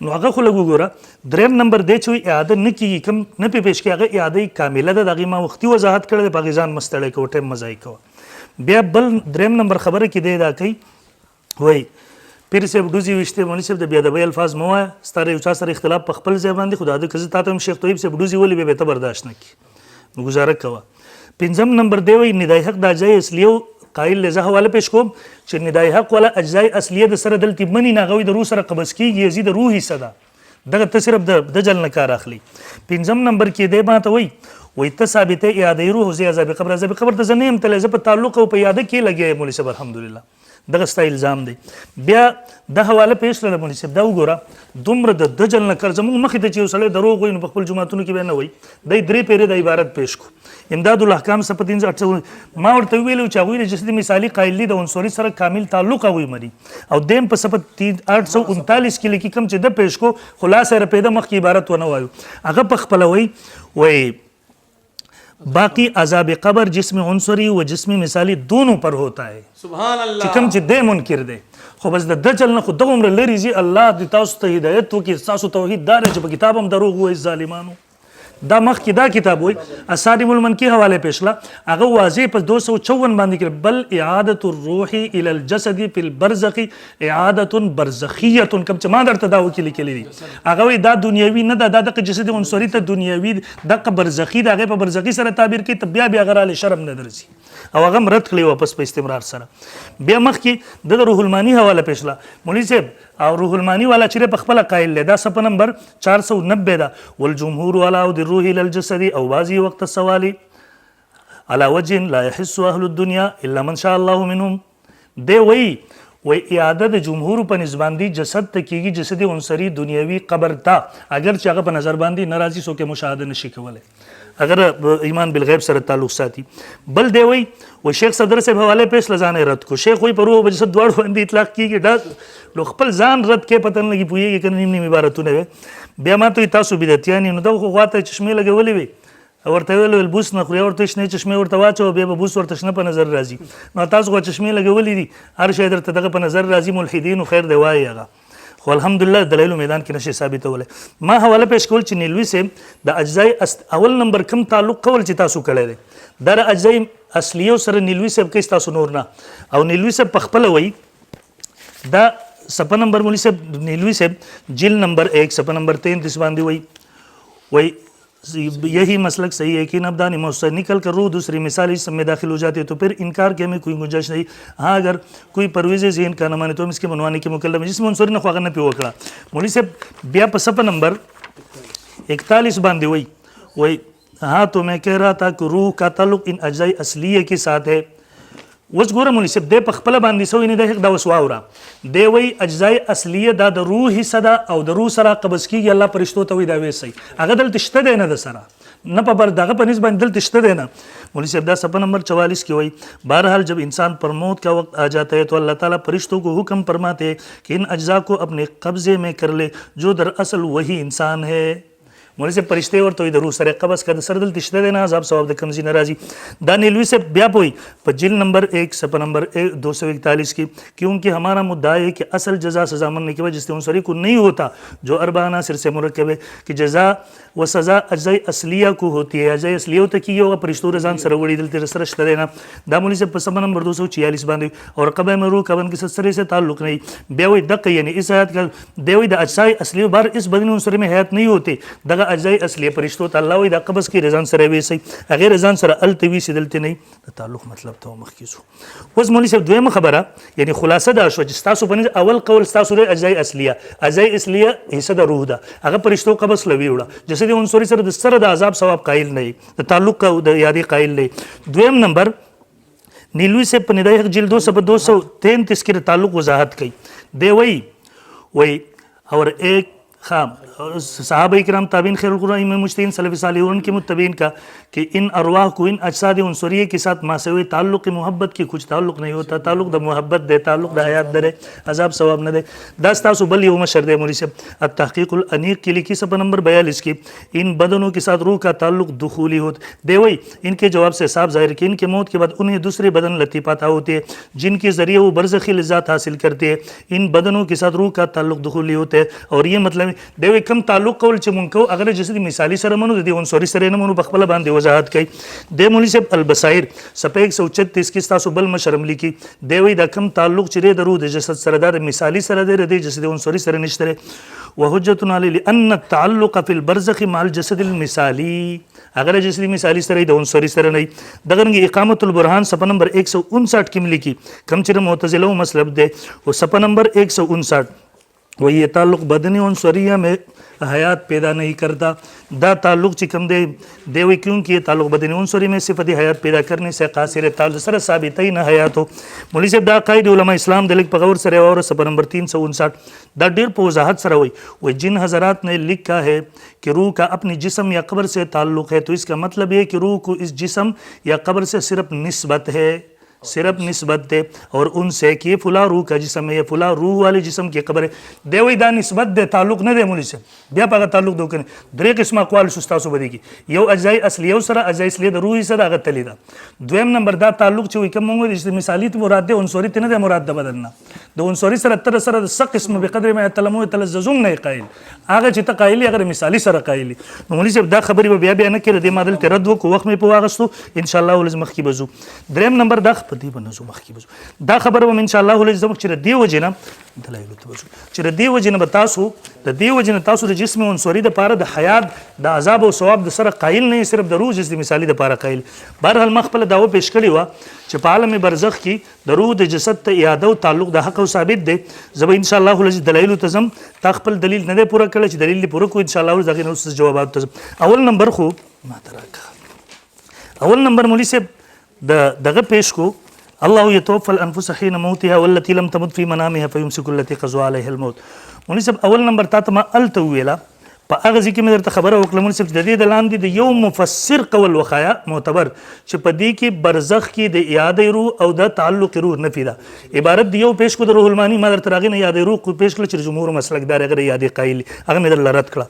نو هغه خو لږ وګوره. دریم نمبر دی چې اعاده نه کېږي کوم نه پې پیش کړي هغه اعاده کامله ده د هغې ما وختي وضاحت کړی دی په هغې ځان مه ستړی کوه ټایم مه ضایع کوه. بیا بل دریم نمبر خبره کې دی دا کوي وایي پیر صاحب ډوزي ویشتې مولوي صاحب د بېادبۍ الفاظ مه وایه ستا یو چا سره اختلاف په خپل ځای باندې خو د هده که زه تا ته هم شیخ طیب صاحب ډوزي ولې بیا به ته برداشت نه کړي نو ګزاره کوه. پنځم نمبر دی وایي ندای حق د اجزای اصلیو قایل له زه حواله پیش کوم چې ندای حق والا اجزای اصلیه د سره دلته مني نه هغوی د روح سره قبض کېږي یزي د روح حصه ده دغه ته صرف د جل نه کار اخلي. پنځم نمبر کې دی ما ته وایي ته ثابتې اعادې روح زه عذاب قبر عذاب قبر ته زه نه یم تللی زه په تعلق او په اعاده کې لګیا یم مولوي صاحب الحمدلله دغه ستا الزام دی. بیا د حواله پیش کړله مولوي صاحب دا وګوره دومره د دجل نه کار زموږ مخې ته چې یو سړی دروغ وایي نو په خپل جوماتونو کې به نه وایي دی درې پیرې د عبارت پیش کو امداد الاحکام څخه په 308 ما ورته ویلو چې هغوی د جسدي مثالي قایل دي د عنصري سره کامل تعلق هغوی مري او دیم په صفحه 839 کې لیکي کوم چې د پیش کو خلاصه رپېده مخکې عبارت ونه وایو هغه په خپله وایي باقی عذاب قبر جسم عنصری و جسم مثالی دونوں پر ہوتا ہے سبحان الله چې کوم چې دی منکر دی خو بس د دجل نه خو دغه عمره لرې ځي الله دې تاسو ته هدایت وکړي ستاسو توحید دا دی چې په کتاب هم دروغ وایي ظالمانو دا مخکې دا کتاب وایي اسارم المنکی حواله پیشله هغه واضح په 254 باندې کړ بل اعاده الروح الى الجسد في البرزخ اعاده برزخیه کوم چې ما درته دا وکړي لیکلي دي هغه وایي دا دنیوي نه ده دا دغه جسد عنصري ته دنیوي دغه برزخي د هغې په برزخي سره تعبیر کوي ته بیا هغه رالی شرم نه درځي او هغه هم رد کړی واپس په استمرار سره. بیا مخکې د روح المانی حواله پیشله مولوي صاحب او روح المانی والا چې په خپله قایل دی دا صفحه نمبر 490 ده والجمهور والا او د الروح الى الجسد او بعضی وقت السوال على وجه لا يحس اهل الدنيا الا من شاء الله منهم دی وی اعاده د جمهور په نسبت دی جسد ته کېږي جسد عنصري دنیوي قبر ته اگر چې هغه په نظر باندې ناراضي څوک مشاهده نشي کولی اگر ایمان بالغیب سره تعلق ساتي. بل دی وی شیخ صدر صاحب حواله پیش لزانه رد کو شیخ وی پر روح او جسد دواړو باندې اطلاق کېږي دا لو خپل ځان رد کې پته نه لګي پوهېږي که نیم نیم عبارتونه وی بیا ما ته تاسو بدعتیان نو دغه خو غواته چشمې لګولې وي ورته ویل بوس نه خوري ورته شنې چشمې ورته واچوه بیا به بوس ورته شنه په نظر راځي نو تاسو خو چشمې لګولې دي هر شی درته دغه په نظر راځي ملحدینو خیر دی وایي هغه خو الحمدلله دلایلو میدان کې نشي ثابتولی. ما حواله پیش کول چې نیلوي صاحب د اجزای اول نمبر کم تعلق کول چې تاسو کړی دی دا د اجزای اصلیو سره نیلوي صاحب کوي ستاسو نور نه او نیلوي صاحب په خپله وایي دا सफ़ा नंबर मौलवी साहब नीलवी साहब जिल नंबर 1 सफ़ा नंबर 33 बांधी वही यही मसलक सही है कि नबदानी मौसम निकल कर रूह दूसरी मिसाल इस में दाखिल हो जाती है तो फिर इनकार के हमें कोई गुंजाइश नहीं। हाँ, अगर कोई परवेज़ ज़हन का न माने तो हम इसके मनवाने के मुकल्लम है जिसमें उनसरी न ख्वागन पे वकड़ा मौलवी साहब ब्या सफ़ा नंबर 41 बांधी वही हाँ, तो मैं कह रहा था कि रूह का ताल्लुक इन अज्जाई असलिया के साथ है। वस गोरा मौलवी साहब दे पखपला बांधी सो इन दे दा वसवावरा दे वही अज्जाई असलिया दा द रूह ही सदा और द रूह सरा कब्ज़ की अल्लाह परिश्तो तो दा वे सही अगर दल तिश्ते देना द सरा न पर दागा पनिस बन दल तिश्ते देना। मौलवी साहब दा सफ़ा नंबर 44 की वही बहरहाल जब इंसान पर मौत का वक्त आ जाता है तो अल्लाह ताला फरिश्तों को हुक्म फरमाते हैं कि इन अज्जा को अपने कब्ज़े में कर ले जो दरअसल वही इंसान है। मौलवी से परिश्ते और तो इधर रूह सर कब्ज़ कर सरदल तिश्ते देना अजाब सवाब द कमजी नाराजी दा नीलवी से ब्याप हुई पर जिल नंबर 1 सफ़ा नंबर 241 की क्योंकि हमारा मुद्दा है कि असल जजा सज़ा मनने की वजह से उन सरी को नहीं होता जो अरबाना सिर से मुरक्कब है कि जजा व सज़ा अज्जाई असलिया को होती है। अज्जाई असलिया होता कि ये होगा परिश्तों रजान सरवड़ी दिल तेरे सरश्त देना दा मौलवी से सफ़ा नंबर 246 बांधी और कब्र में रूह कबन के सरे से ताल्लुक़ नहीं बेवई दक यानी इस हयात का देवई द अज्जाई असलिया बार इस बदनी उन सरी में हयात नहीं होते दगा अज्जाई असलिया परिश्तों अल्लाह वही दा कब्ज़ की रजान सर वे सही अगर रजान सर अलतवी से दलते नहीं तो ताल्लुक़ मतलब तो मखीसो वस मौलवी साहब दुएम खबरा यानी खुलासा दा अशवा जिस्तासु बने अवल कौल स्तासु रे अज्जाई असलिया हिस्सा दा रूह दा अगर परिश्तों कब्ज़ लवी उड़ा जैसे उन सोरी सर दा अजाब सवाब कायल नहीं तो ताल्लुक़ का यादी कायल नहीं। दुएम नंबर नीलवी से पनिदाय जिल 233 के ताल्लुक़ वजाहत कई दे वही और एक खाम सहाबा किराम ताबीन खैरुल कुरान इमाम मुज्तहिदीन सलफ़ सालिहीन के मुत्तबीन का कि इन अरवाह को इन अजसाद उनसरिये के साथ मासवे ताल्लुक़ की मोहब्बत की कुछ ताल्लुक़ नहीं होता। ताल्लुक़ द मोहब्बत दे ताल्लुक़ द हयात दे अजाब सवाब न दे दास्तासु बल यौम शरद मौलवी से अत-तहक़ीक़ुल अनीक़ की लिखी सफ़ा नंबर 42 की इन बदनों के साथ रूह का ताल्लुक़ दुखूली होता दे वही इनके जवाब से साफ ज़ाहिर कि इनके मौत के बाद उन्हें दूसरे बदन लतीफ़ात होती है जिनके ज़रिए वो बरज़खी लज़्ज़त हासिल करते हैं। इन बदनों के साथ रूह का ताल्लुक़ दुखूली होता है और ये मतलब देवे कम ताल्लुक़ कौल चे मुनको अगर जैसे मिसाली सर मनु दे उन सॉरी सर न मनु बखबला बांधे वजाहत कई दे मौलवी साहब अलबसाइर सफ़ा 136 की तासु बल मशरम लिखी देवी दखम ताल्लुक़ चिरे दरूद जसद सरदार मिसाली सर दे रदे जैसे उन सॉरी सर निश्तरे वहुज्जतुन अलैहि अन्न ताल्लुक़ फिल बरज़खि माल जसदिल मिसाली अगर जैसे मिसाली सर दे उन सॉरी सर नहीं दगरंगी इकामतुल बुरहान सफ़ा नंबर 159 की लिखी कम चिर मुतज़िला मसलब दे वो सफ़ा नंबर 159 वही ये ताल्लुक़ बदनी उन सरिया में हयात पैदा नहीं करता दा ताल्लुक़ चिकम दे देवी क्योंकि ये ताल्लुक़ बदनी उन सरी में सिफती हयात पैदा करने से कासिर ताल्लुक़ सर साबित ही न हयात हो। मौलवी साहब दा कायद उलमा इस्लाम दलिक पगवर सर और सफ़ा नंबर 359 दा डेर पोजाहत सर वही जिन हज़रात ने लिखा है कि रूह का अपनी जिस्म या कब्र से ताल्लुक़ है तो इसका मतलब ये कि रूह को इस जिस्म या कब्र से सिर्फ निस्बत है सिर्फ निस्बत दे और उनसे कि ये फुला रूह का जिस्म है ये फुला रूह वाले जिस्म की कब्र है देवई दा निस्बत दे ताल्लुक़ न दे मौलवी से ब्या पागा ताल्लुक़ दो कने दरे किस्म अक़वाल सुस्तासु बदी यो अज्जाई असलिया सरा अज्जाई असलिया द रूह ही सदा अगत तलीदा दुएम नंबर दा ताल्लुक़ चे कम मंगो जिस मिसाली तो मुराद दे उन सॉरी तिन दे मुराद द बदलना दो उन सॉरी सर तर सर सक किस्म बेकदर में तलमो तलज़ुम नहीं कायल आगे चिता कायली अगर मिसाली सर कायली मौलवी से दा खबरी ब्या ब्या न के दे मादल तरद्दु को वक्त में पवागस्तु इंशाअल्लाह उल मखकी बजू द्रेम नंबर दा पति बनजो मखकी बजू दा खबर हम इंशाअल्लाह उल जम चिर दी वजना दलाइल तो बजू चिर दी वजना बतासु द दी वजना तासु द जिस्म उन सॉरी द पार द हयात द अजाब और सवाब द सर कायल नहीं सिर्फ द रूह जिस मिसाली द पार कायल बहरहाल मखबल दावो पेश करी हुआ चपाल में बरज़ख की दरूद जसद यादव ताल्लुक़ द हक़ साबित दे जब इंशाअल्लाह उल दलाइल तज़म ताखपल दलील न दे पूरा करे दलील पूरा को इंशाअल्लाह उल जाके उस जवाब तज़म अवल नंबर को अवल नंबर मौलवी से दग पेश को अल्लाह यतवफ़्फ़ल अनफुस हिन मौतिहा वल्लती लम तमुत फ़ी मनामिहा फ़युमसिकु अल्लती क़ज़ा अलैहा अल-मौत मौलवी साहब अवल नंबर तातमा अल तवेला अगजी की मेरे खबर वकल मौलवी साहब जदीद दलान दी यो मुफस्सिर कवल वखाया मोतबर चपदी की बरज़ख की द याद रूह और द ताल्लुक़ रूह नफीदा इबारत दियो पेश को रूहुल मानी मादर तरागी ने याद रूह को पेश कर जमहूर मसलकदार अगर याद काइल अगर मेरे लरत खड़ा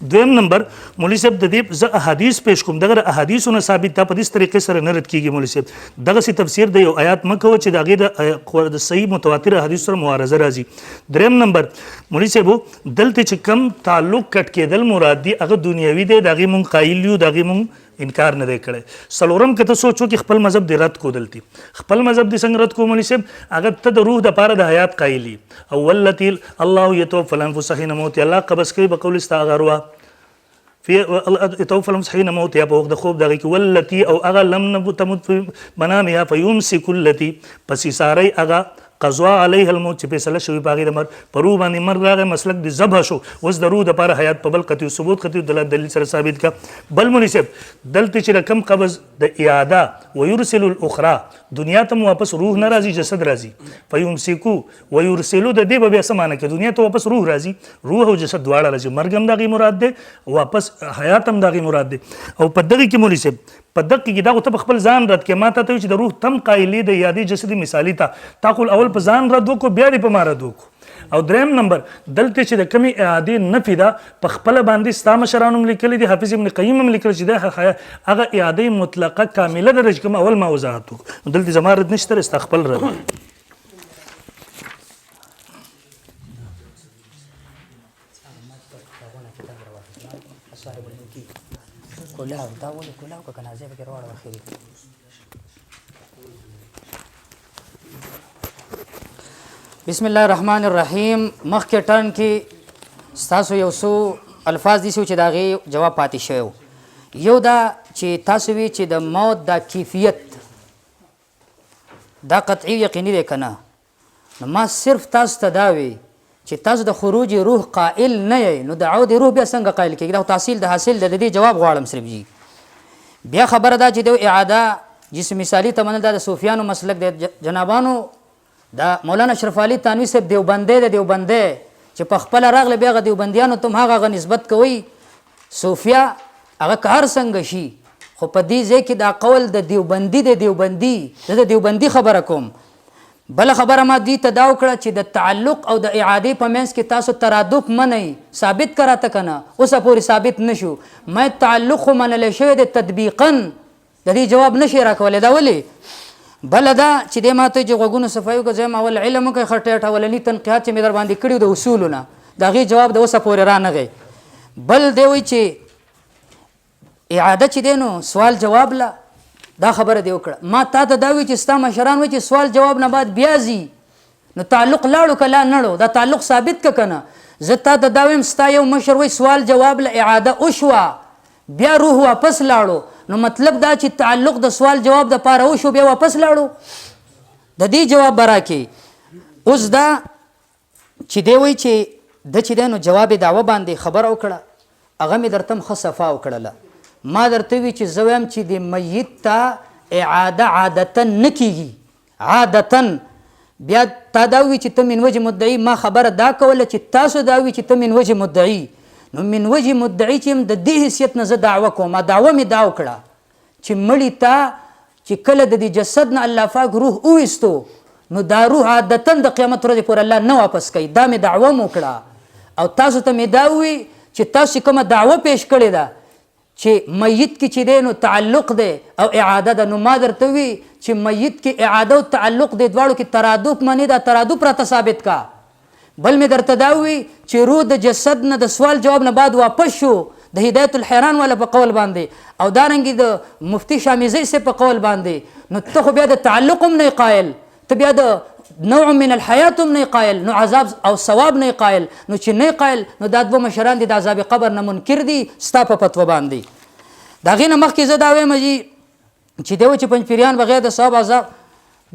दुएम नंबर मौलवी साहब ददीब ज अहादीस पेश कुम दगर अहादीस ने साबित था पदिस तरीके से नरत की मौलवी साहब दग सी तफसीर दे आयात मको च दागे द सही मुतवातिर हदीस और मुआरज़ा राजी द्रेम नंबर मौलवी साहब दलते च कम ताल्लुक़ कट के کېدل مراد دی هغه دنیوي دی د هغې مونږ قایل یو د هغې مونږ انکار نه دی کړی څلورم که ته سوچ وکړې خپل مذهب دې رد کو دلتي خپل مذهب دې څنګه رد کو مولوي صاحب هغه ته د روح دپاره د حیات قایل یي او والتي الله یتوفى الانفس حین موتها الله قبض کوي به قول ستا هغه ارواح يتوفى الانفس حين موتها په وخت د خوب دغه کې والتي او هغه لم تمت في منامها فيمسك التي پس ساری هغه قضا علیه الموت چې فیصله شوي په هغې د مرګ په روح باندې مرګ راغی مسلک د ذبح شو اوس د روح دپاره حیات په بل قطعي ثبوت قطعي دلیل سره ثابت کا بل مولوي صاحب دلته چې رقم قبض د اعاده ویرسل الاخرى دنیا ته واپس روح نه راځي جسد راځي فیمسکو ویرسلو د دې به بیا څه معنی کې دنیا ته واپس روح راځي روح او جسد دواړه راځي مرګ هم د هغې مراد دی واپس حیات هم د هغې مراد دی او په دغې کې مولوي صاحب په دقه کې دا خو ته په خپل ځان رد کې ما ته ته چې د روح تم قایلې د یادې جسدي مثالي ته تا خو اول په ځان رد وکړو بیا دې په ما رد وکړو او دریم نمبر دلته چې د کمې اعادې نفي ده په خپله باندې ستا مشرانو هم لیکلي دي حافظ ابن قیم هم لیکلی چې دا هغه اعادې مطلقه کامله ده چې کوم اول ما وضاحت وکړو دلته زما رد نشته ستا خپل رد کولاو دا ولې کولاو که کنه زه پکې راوړم اخري بسم الله الرحمن الرحیم مخکې ټرن کې ستاسو یو څو الفاظ دي چې د هغې جواب پاتې شوی یو دا چې تاسو وی چې د موت دا کیفیت دا قطعي یقیني دی که نه نو ما صرف تاسو ته دا وی چې تاسو د خروج روح قائل نه یې نو د عود روح بیا څنګه قائل کېږي دا تحصیل د حاصل د دې جواب غواړم صرف جی بیا خبره ده چې د اعاده جسم مثالي ته منل دا د صوفیانو مسلک دی جنابانو دا مولانا اشرف علي تانوي صاحب دیوبندی د دیوبندی چې په خپله راغله بیا هغه دیوبندیانو ته هم هغه نسبت کوي صوفیا هغه که هر څنګه شي خو په دې ځای کې دا قول د دیوبندي د دیوبندي د دیوبندي خبره کوم بل خبره ما دې ته دا وکړه چې د تعلق او د اعادې په منځ کې تاسو ترادف منئ ثابت کراته که نه اوسه پورې ثابت نشو ما تعلق خو منلی شوی د تطبیقا د دې جواب نشي راکولی دا ولې بله دا چې دې ما ته چې غوږونو صفایي وکړه زه اول علم وکړئ ښه اولني تنقیحات چې مې در باندې کړي د اصولو نه د هغې جواب د اوسه پورې رانغی بل دی وایي چې اعاده چې دی نو سوال جواب له دا خبره دی وکړه ما تا ته دا وی چې ستا مشران وایي چې سوال جواب نه بعد بیا ځي نو تعلق لاړو که لا نړو دا تعلق ثابت که که نه زه تا ته دا ویم ستا یو مشر وایي سوال جواب له اعاده وشوه بیا روح واپس لاړو نو مطلب دا چې تعلق د سوال جواب دپاره وشو بیا واپس لاړو د دې جواب به راکې اوس دا چې دی وایي چې د چې دی نو جواب دعوه باندې خبره وکړه هغه مې درته هم ښه صفا وکړله ما درته وی چې زه وایم چې د میت ته اعاده عادتا نه کیږي عادتا بیا تا دا وی چې ته من وجه مدعي ما خبره دا کوله چې تاسو دا وی چې ته من وجه مدعي نو من وجه مدعي چې د دې حیثیت نه زه دعوه کوم دعوه مې دا وکړه چې مړي ته چې کله د دې جسد نه الله پاک روح وویستو نو دا روح عادتا د قیامت ورځې پورې الله نه واپس کوي دا مې دعوه م وکړه او تاسو ته مې دا ووی چې تاسو کومه دعوه پیش کړې ده چې میت کې چې دی نو تعلق دی او اعاده ده نو ما درته وی چې میت کې اعاده او تعلق دی دواړو کې ترادف منی دا ترادف راته ثابت کا بل مې درته دا وی چې روح د جسد نه د سوال جواب نه بعد واپس شو د هدایت الحیران والا په قول باندې او دارنګې د مفتی شامیزی سے په قول باندې نو ته خو بیا د تعلق هم نه قایل ته بیا د نوع من الحیات هم نه قایل نو عذاب او ثواب نه قایل نو چې نه قایل نو دا دوه مشران دي د عذاب قبر نه منکر دي ستا په فتوا باندې د هغې نه مخکې زه دا وایم چې دی چې پنج پیریان بغیر د ثواب عذاب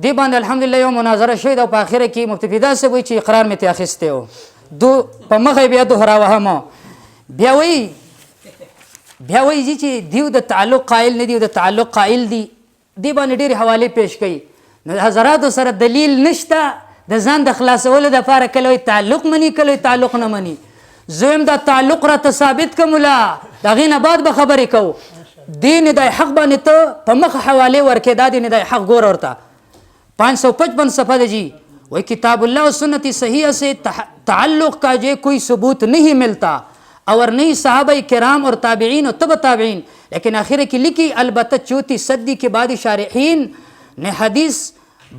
دې باندې الحمدلله یو مناظره شوې ده او په اخره کې مفتي فدا صاحب وایي چې اقرار مې ترې اخیستی و دو په مخه بیا دوهراوهم بیا وایي چې دیو د تعلق قائل نه دی د تعلق قائل دي دې باندې ډېرې حوالې پیش کوي نو حضراتو سره دلیل نشته د ځان د خلاصولو دپاره کله وایي تعلق مني کله وایي تعلق نه مني زه یم دا تعلق راته ثابت که ملا د هغې نه بعد به خبرې کوو دې ندای حق باندې ته په مخه حوالې ورکې دا دې ندای حق ګوره ورته 555 صفحہ ہے جی وہی کتاب اللہ و سنت صحیحہ سے تعلق کا جو کوئی ثبوت نہیں ملتا اور نہیں صحابہ کرام اور تابعین اور تبع تابعین لیکن آخر کی لکھی البتہ 34 صدی کے بعد شارحین نے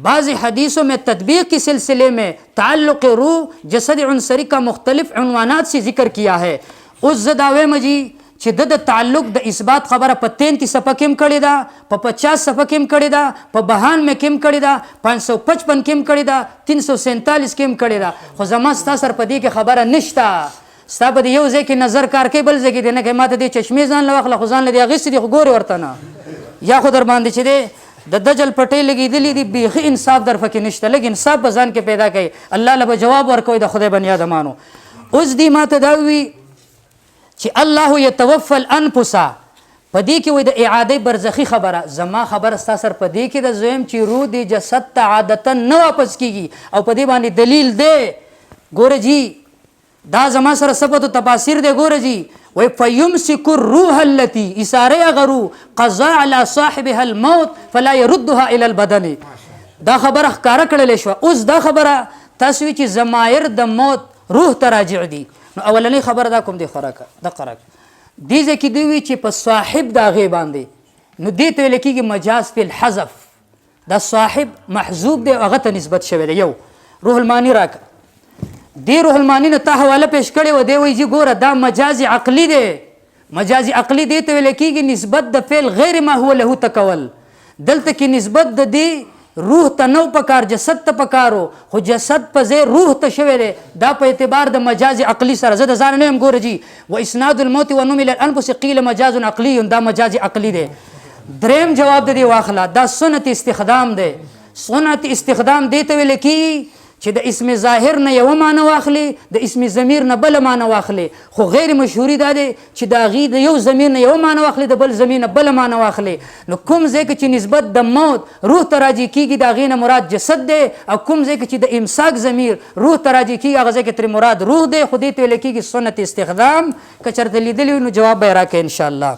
بعض حدیثوں میں تطبیق کے سلسلے میں تعلق روح جسد عنصری کا مختلف عنوانات سے ذکر کیا ہے اوس زه دا وایم جی چې د تعلق د اثبات خبره په 33 صفحه کې هم کړې ده، په 50 صفحه کې هم کړې ده، په 92 کې هم کړې ده، 555 کې هم کړې ده، 347 کې هم کړې ده. خو زما ستا سره په دې کې خبره نشته. ستا په دې یو ځای کې نظر کار کوي، بل ځای کې دی نه کوي. ما ته دې چشمې ځان له واخله، خو ځان له دې اخیستې دي، خو ګورې ورته نه. یا خو در باندې چې دی د دجل پټۍ لګېدلي دي، بیخي انصاف در پکې نشته. لږ انصاف به ځان کې پیدا کوي، الله له به جواب ورکوي د خدای بني ادمانو. اوس دې ما ته دا وي چې الله یتوفى الانفس، په دې کې وایي د اعادې برزخي خبره. زما خبره ستا سره په دې کې د زویم چې روح د جسد ته عادتا نه واپس کېږي، او په دې باندې دلیل دی. ګوره جی دا زما سره ثبت تفاسیر دی. ګوره جی وایي فیمسک الروح التي اشاره هغه روح قضا علی صاحبها الموت فلا يردها الى البدن. دا خبره ښکاره کړلې شوه. اوس دا خبره تاسو چې ضمایر د موت روح ته راجع دي، نو اولنۍ خبره دا کوم دی خوراکه د قرک دې ځای کې دی وي چې په صاحب د هغې باندې، نو دې ته ویل کېږي مجاز فی الحذف. دا صاحب محذوب دی، هغه ته نسبت شوی دی. یو روح المانی راکه، دې روح المانی نه تا حواله پیش کړې و، دی وایي چې ګوره دا مجاز عقلي دی. مجاز عقلي دې ته ویل کېږي نسبت د فعل غیر ما هو له تکول. دلته کې نسبت د دې روح ته نو پکار، جسد ته پکارو، خو جسد په ځای روح ته شوی دی. دا په اعتبار د مجاز عقلي سره. زه د ځان نه یم. ګوره جی و اسناد الموت و نوم الى الانفس قیل مجاز عقلي، دا مجاز عقلي دی. دریم جواب د دې واخله، دا سنت استخدام دی. سنت استخدام دې ته ویل کېږي چې د اسم ظاهر نه یو معنی واخلي، د اسم ضمیر نه بل معنی واخلي. خو غیر مشهوري دا دی چې د هغې د یو ضمیر نه یو معنی واخلي، د بل ضمیر نه بل معنی واخلي. نو کوم ځای کې چې نسبت د موت روح ته راجع کېږي، د هغې نه مراد جسد دی، او کوم ځای کې چې د امساک ضمیر روح ته راجع کېږي، هغه ځای کې ترې مراد روح دی. خو دې ته ویل کېږي سنت استخدام. که چېرته لیدلي وي نو جواب به یې راکړئ انشاءالله.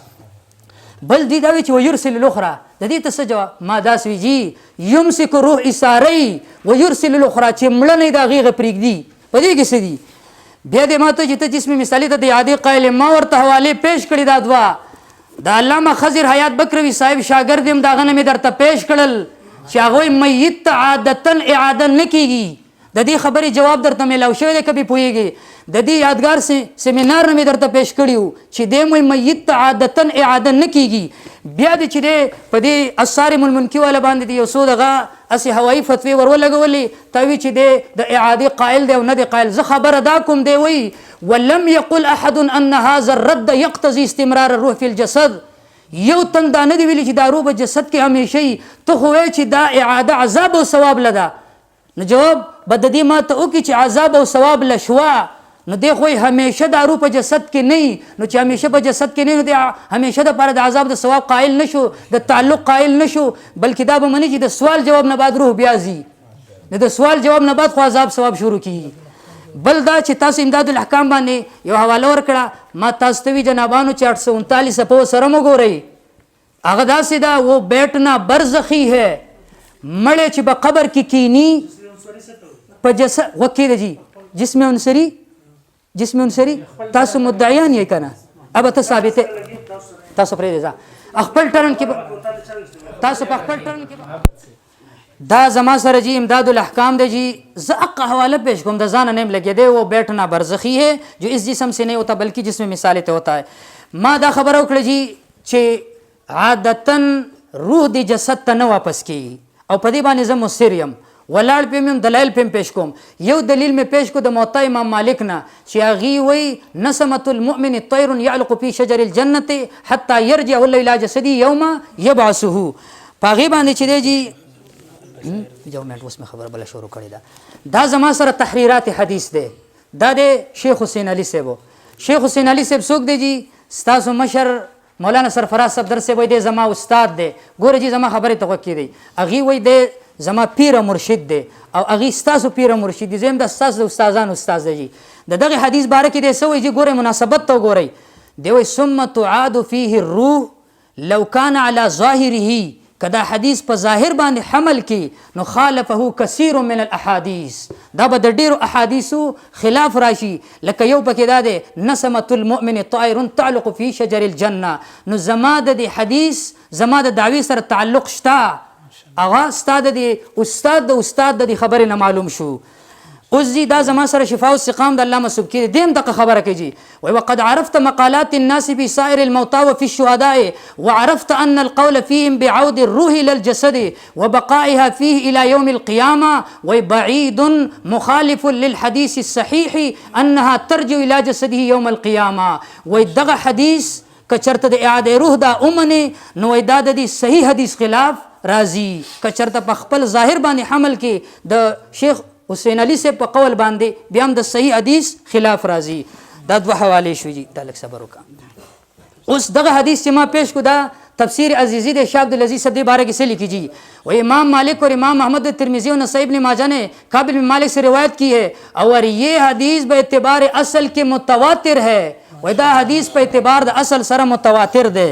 بل دې دا وي چې ویرسل الاخرى، د دې ته څه جواب؟ ما داسې وي جي یمسک روح اشارهی ویرسل الاخرى، چې مړه نه د هغې پرېږدي. په دې کې څه دي؟ بیا دې ما ته چې ته جسم مثالي ته د عادي قایل، ما ورته حوالې پیش کړي دا دوه. د علامه خضر حیات بکروي صاحب شاګرد یم، د هغه نه مې درته پیش کړل چې هغوی میت ته عادتا اعاده نه کېږي. د دې خبرې جواب درته میلاو شوی دی که پې پوهېږي. د دې یادګار سیمینار نه مې درته پیش کړي وو چې دی موی میت ته عادتا اعاده نه کېږي. بیا دې چې دی په دې الصارم المنکی والا باندې د یو څو دغه هسې هوایي فتوې ورولګولې، تا وي چې دی د اعادې قایل دی او نه دی قایل. زه خبره دا کوم دی وایي ولم یقل احد ان هذا الرد یقتضي استمرار الروح فی الجسد. یو تن دا نه دی ویلي چې دا روح په جسد کې همیشه وي. ته خو وایې چې دا اعاده عذاب او ثواب لده. نو جواب به د دې ما ته وکړي چې عذاب او ثواب له شوه، نو دی خو همیشه دا روح په جسد کې نه، نو چې همیشه په جسد کې نه، نو دی همیشه دپاره د عذاب د ثواب قایل نشو، د تعلق قایل نشو. بلکې دا به مني چې د سوال جواب نه بعد روح بیا ځي، د سوال جواب نه بعد خو عذاب ثواب شروع کېږي. بل دا چې تاسو امداد الاحکام باندې یو حواله ورکړه، ما تاسو ته وي جنابانو چې 839 صفحو سره مو ګورئ. هغه داسې ده وہ بیٹنا برزخی ہے، مړی چې به قبر کې کینی په جسد وکې ده جی جسم عنصري. جسم عنصري تاسو مدعیان یې که نه؟ ابه ته ثابتې تاسو پرېږدئ، ځه خپل ټرن کې تاسو په خپل ټرن کې دا زما سره جی امداد الاحکام دی جی. زه حق حواله پیش کوم، د ځانه نیم لګېدی وہ بیٹھنا برزخی ہے جو اس جسم سے نہیں ہوتا بلکہ جسم مثالی ته ہوتا ہے. ما دا خبره وکړه جی چې عادتا روح دی جسد ته نه واپس کېږي، او په دې باندې زه مصر یم. ولاړ پې یم دلایل پې پیش کوم. یو دلیل مې پیش کو د موطا امام مالک نه چې هغې وایي نسمة المؤمن طیر یعلق فی شجر الجنة حتی یرجع الله الی جسدی یوم یبعثه. په هغې باندې چې دی جی یو منټ اوس مې خبره بله شروع کړې ده. دا زما سره تحریرات حدیث دی. دا دی شیخ حسین علي صاحب. شیخ حسین علي صاحب څوک دی جی؟ ستاسو مشر مولانا سرفراز صفدر صاحب وایي دی زما استاد دی. ګوره جی زما خبرې ته غوږ کېدئ. هغې وایي دی زما پیر مرشد دی او هغې ستاسو پیر مرشد دی. زم د ستاسو د استادانو استاد دی جی. د دغه حدیث باره کې دی څه وایي جی؟ ګورئ مناسبت ته وګورئ. دی وایي ثم تعاد فیه الروح لو کان علی ظاهره، که دا حدیث په ظاهر باندې حمل کی نو خالفه کثیر من الاحادیث، دا به د ډیرو احادیثو خلاف راشي. لکه یو پکې دا دی نسمة المؤمن طائر تعلق فی شجر الجنه. نو زما د دې حدیث زما د دعوی سره تعلق شته، هغه ستا د دې استاد د استاد د دې خبرې نه معلوم شو. اوس جی دا زما سره شفاء السقام د علامه سبکی دی دیم دغه خبره کوي جی وای وقد عرفت مقالات الناس بسائر الموتى وفي الشهداء وعرفت ان القول فيهم بعود الروح الى الجسد وبقائها فيه الى يوم القيامه وبعيد مخالف للحديث الصحيح انها ترجع الى جسده يوم القيامه وای دغه حدیث کچرته د اعاده روح دا اومنه نو دا د صحیح حدیث خلاف راضی کچرته په خپل ظاهر باندې حمل کې د شیخ حسین علی سے په قول باندې بیا هم د صحیح حدیث خلاف راځي دا دوه حواله شو جی تعلق صبر وکړه اوس دغه حدیث چې ما پیش کو دا تفسیر عزیزی د شاه عبد العزیز صاحب بارے کې څه لیکي جی و امام مالک اور امام احمد ترمذی اور نسائی ابن ماجہ نے کعب بن مالک سے روایت کی ہے اور یہ حدیث به اعتبار اصل کے متواتر ہے و دا حدیث په اعتبار د اصل سره متواتر ده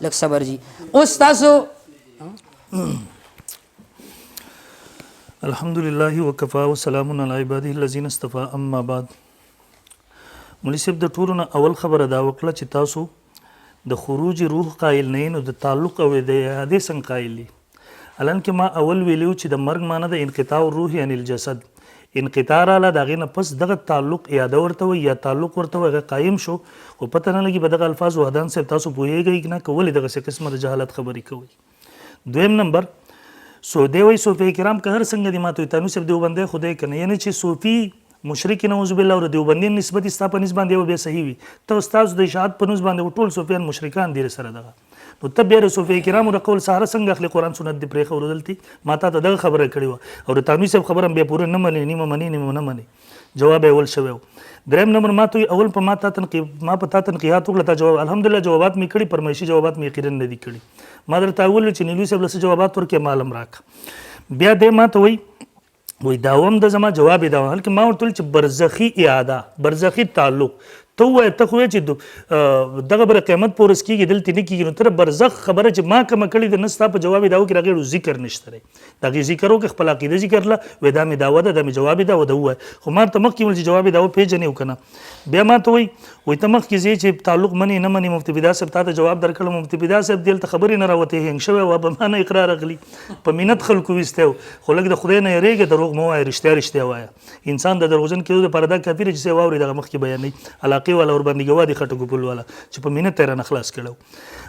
لک صبر جی اوس تاسو الحمدلله وکفا وسلام علی عباده الذین اصطفى اما بعد. مولوی صاحب د ټولو نه اول خبره دا وکړه چې تاسو د خروج روح قائل نه نو د تعلق او د اعاده څنګه قائل دي. الانکه ما اول ویلو چې د مرګ معنی د انقطاع الروح یعنی الجسد انقطاع را دغه نه پس دغه تعلق اعاده ورته وي یا تعلق ورته وي قائم شو او پته نه لګي په دغه الفاظ وحدان صاحب تاسو پوهیږئ نه کولې دغه څه قسمه د جهالت خبرې کوي. دویم نمبر سودی وای صوفی کرام که هر څنګه دي ماته تاسو صاحب دیوبندې خدای کنه یعنی چې صوفی مشرک نعوذ بالله او دیوبندین نسبت استا په نسبت دی به صحیح وي ته استاد د اشاعت په نسبت باندې ټول صوفیان مشرکان دي سره دغه نو ته بیا صوفی کرام د قول سره څنګه اخلي قران سنت دی پرې خبرو دلتي ماته ته دغه خبره کړی و او تاسو صاحب خبره به پوره نه مني نیمه مني نیمه نه مني جواب اول شوی. دریم نمبر ما ته اول په ما په تا تنقیحات وکړه جواب الحمدلله جوابات می کړي پرمایشي جوابات می کړي نه دي کړي ما درته اول چې نیلوی صاحب له جوابات ورکې معلوم راک بیا د ما ته وای داوم د زما جواب دا هلکه ما ورته چې برزخی اعاده برزخی تعلق ته وای ته خو چې دغه بر قیامت پورس کیږي دلته نه کیږي نو تر برزخ خبره چې ما کوم کړي د نستا په جواب داو کې راغی ذکر نشته دا ذکر وکړه خپل عقیده ذکر لا و دا می داوه دا می جواب دا وای خو ما ته مخکې ول جواب داو پیژنې وکنه بیا ما ته وای ته مخکې چې تعلق منی نه منی مفتی بدا صاحب ته جواب درکړم مفتی بدا صاحب دلته خبرې نه راوته هنګ شوی و به ما نه اقرار اغلی په مینت خلکو وستو خو لګ د خدای نه یریږي دروغ مو وای رښتیا وای انسان د دروغجن کېدو د پردا کافر چې سی واوري دغه مخکې بیانې علاقه ولا ور باندې گوادي خټو ګپل والا چې په مینت تر نه خلاص کړو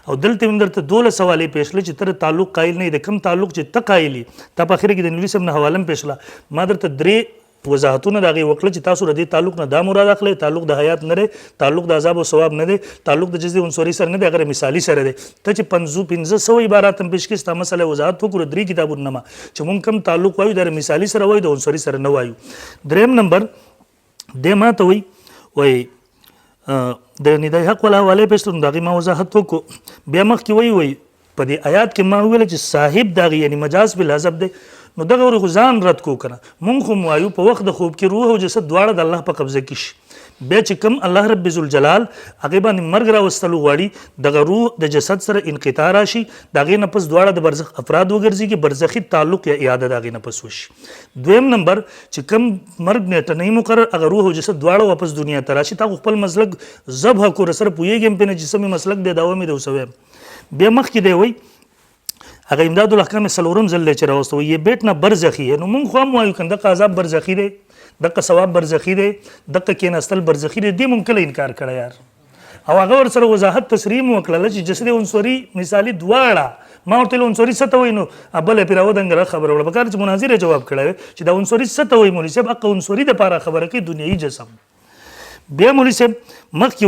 او دلته من درته دوله سوالې پېښل چې تر تعلق قائل نه د کم تعلق چې تقایلی ته په اخر کې د نبی سم نه حوالم پېښلا ما درته درې وضاحتونه دغه وکړه چې تاسو ردی تعلق نه دا مراد اخلي تعلق د حیات نه لري تعلق د عذاب او ثواب نه دی تعلق د جزء عنصري سره نه دی اگر مثالی سره دی ته چې 1500 عبارات هم پیش کړه مسله وضاحت وکړو درې کتابونه ما چې مونږ کم تعلق وایو د مثالی سره وایو د عنصري سره نه وایو. دریم نمبر د ما ته وای د ندای حق ولا حواله پېښتون دغه ما وضاحت وکړو بیا مخ کې وای په دې آیات کې ما ویل چې صاحب دغه یعنی مجاز بالحذف دی نو دغه غزان رد کو کنه مونږ خو وایو په وخت د خوب کې روح او جسد دواړه د الله په قبضه کې شي بیا چې کوم الله رب ذوالجلال هغه باندې مرګ را وستلو غواړي دغه روح د جسد سره انقطاع راشي دغه نه پس دواړه د برزخ افراد وګرځي کې برزخي تعلق یا اعاده دغه نه پس وشي. دویم نمبر چې کوم مرګ نه نه مقرر هغه روح او جسد دواړه واپس دنیا ته راشي تا خپل مسلک ذبح کو سره پویږم په جسمي مسلک د داومي د وسوي بیا مخ کې دی وای هغه امداد الاحکام سلورم زل چې راوستو یې بیت نه برزخی نو مونږ خو هم وایو کنده عذاب برزخی دی دغه ثواب برزخی دی دغه کیناستل برزخی دی د مونږ کله انکار کړی یار او هغه ور سره وضاحت تسریم وکړه چې جسد عنصري مثالی دواړه ما ورته عنصري څه ته وای نو ابل پیراو دنګره خبره وړه بکار چې مناظره جواب کړی چې دا عنصري څه ته وای مولوی صاحب حق عنصري د پاره خبره کوي دنیوي جسم بیا مولوی صاحب مخ کې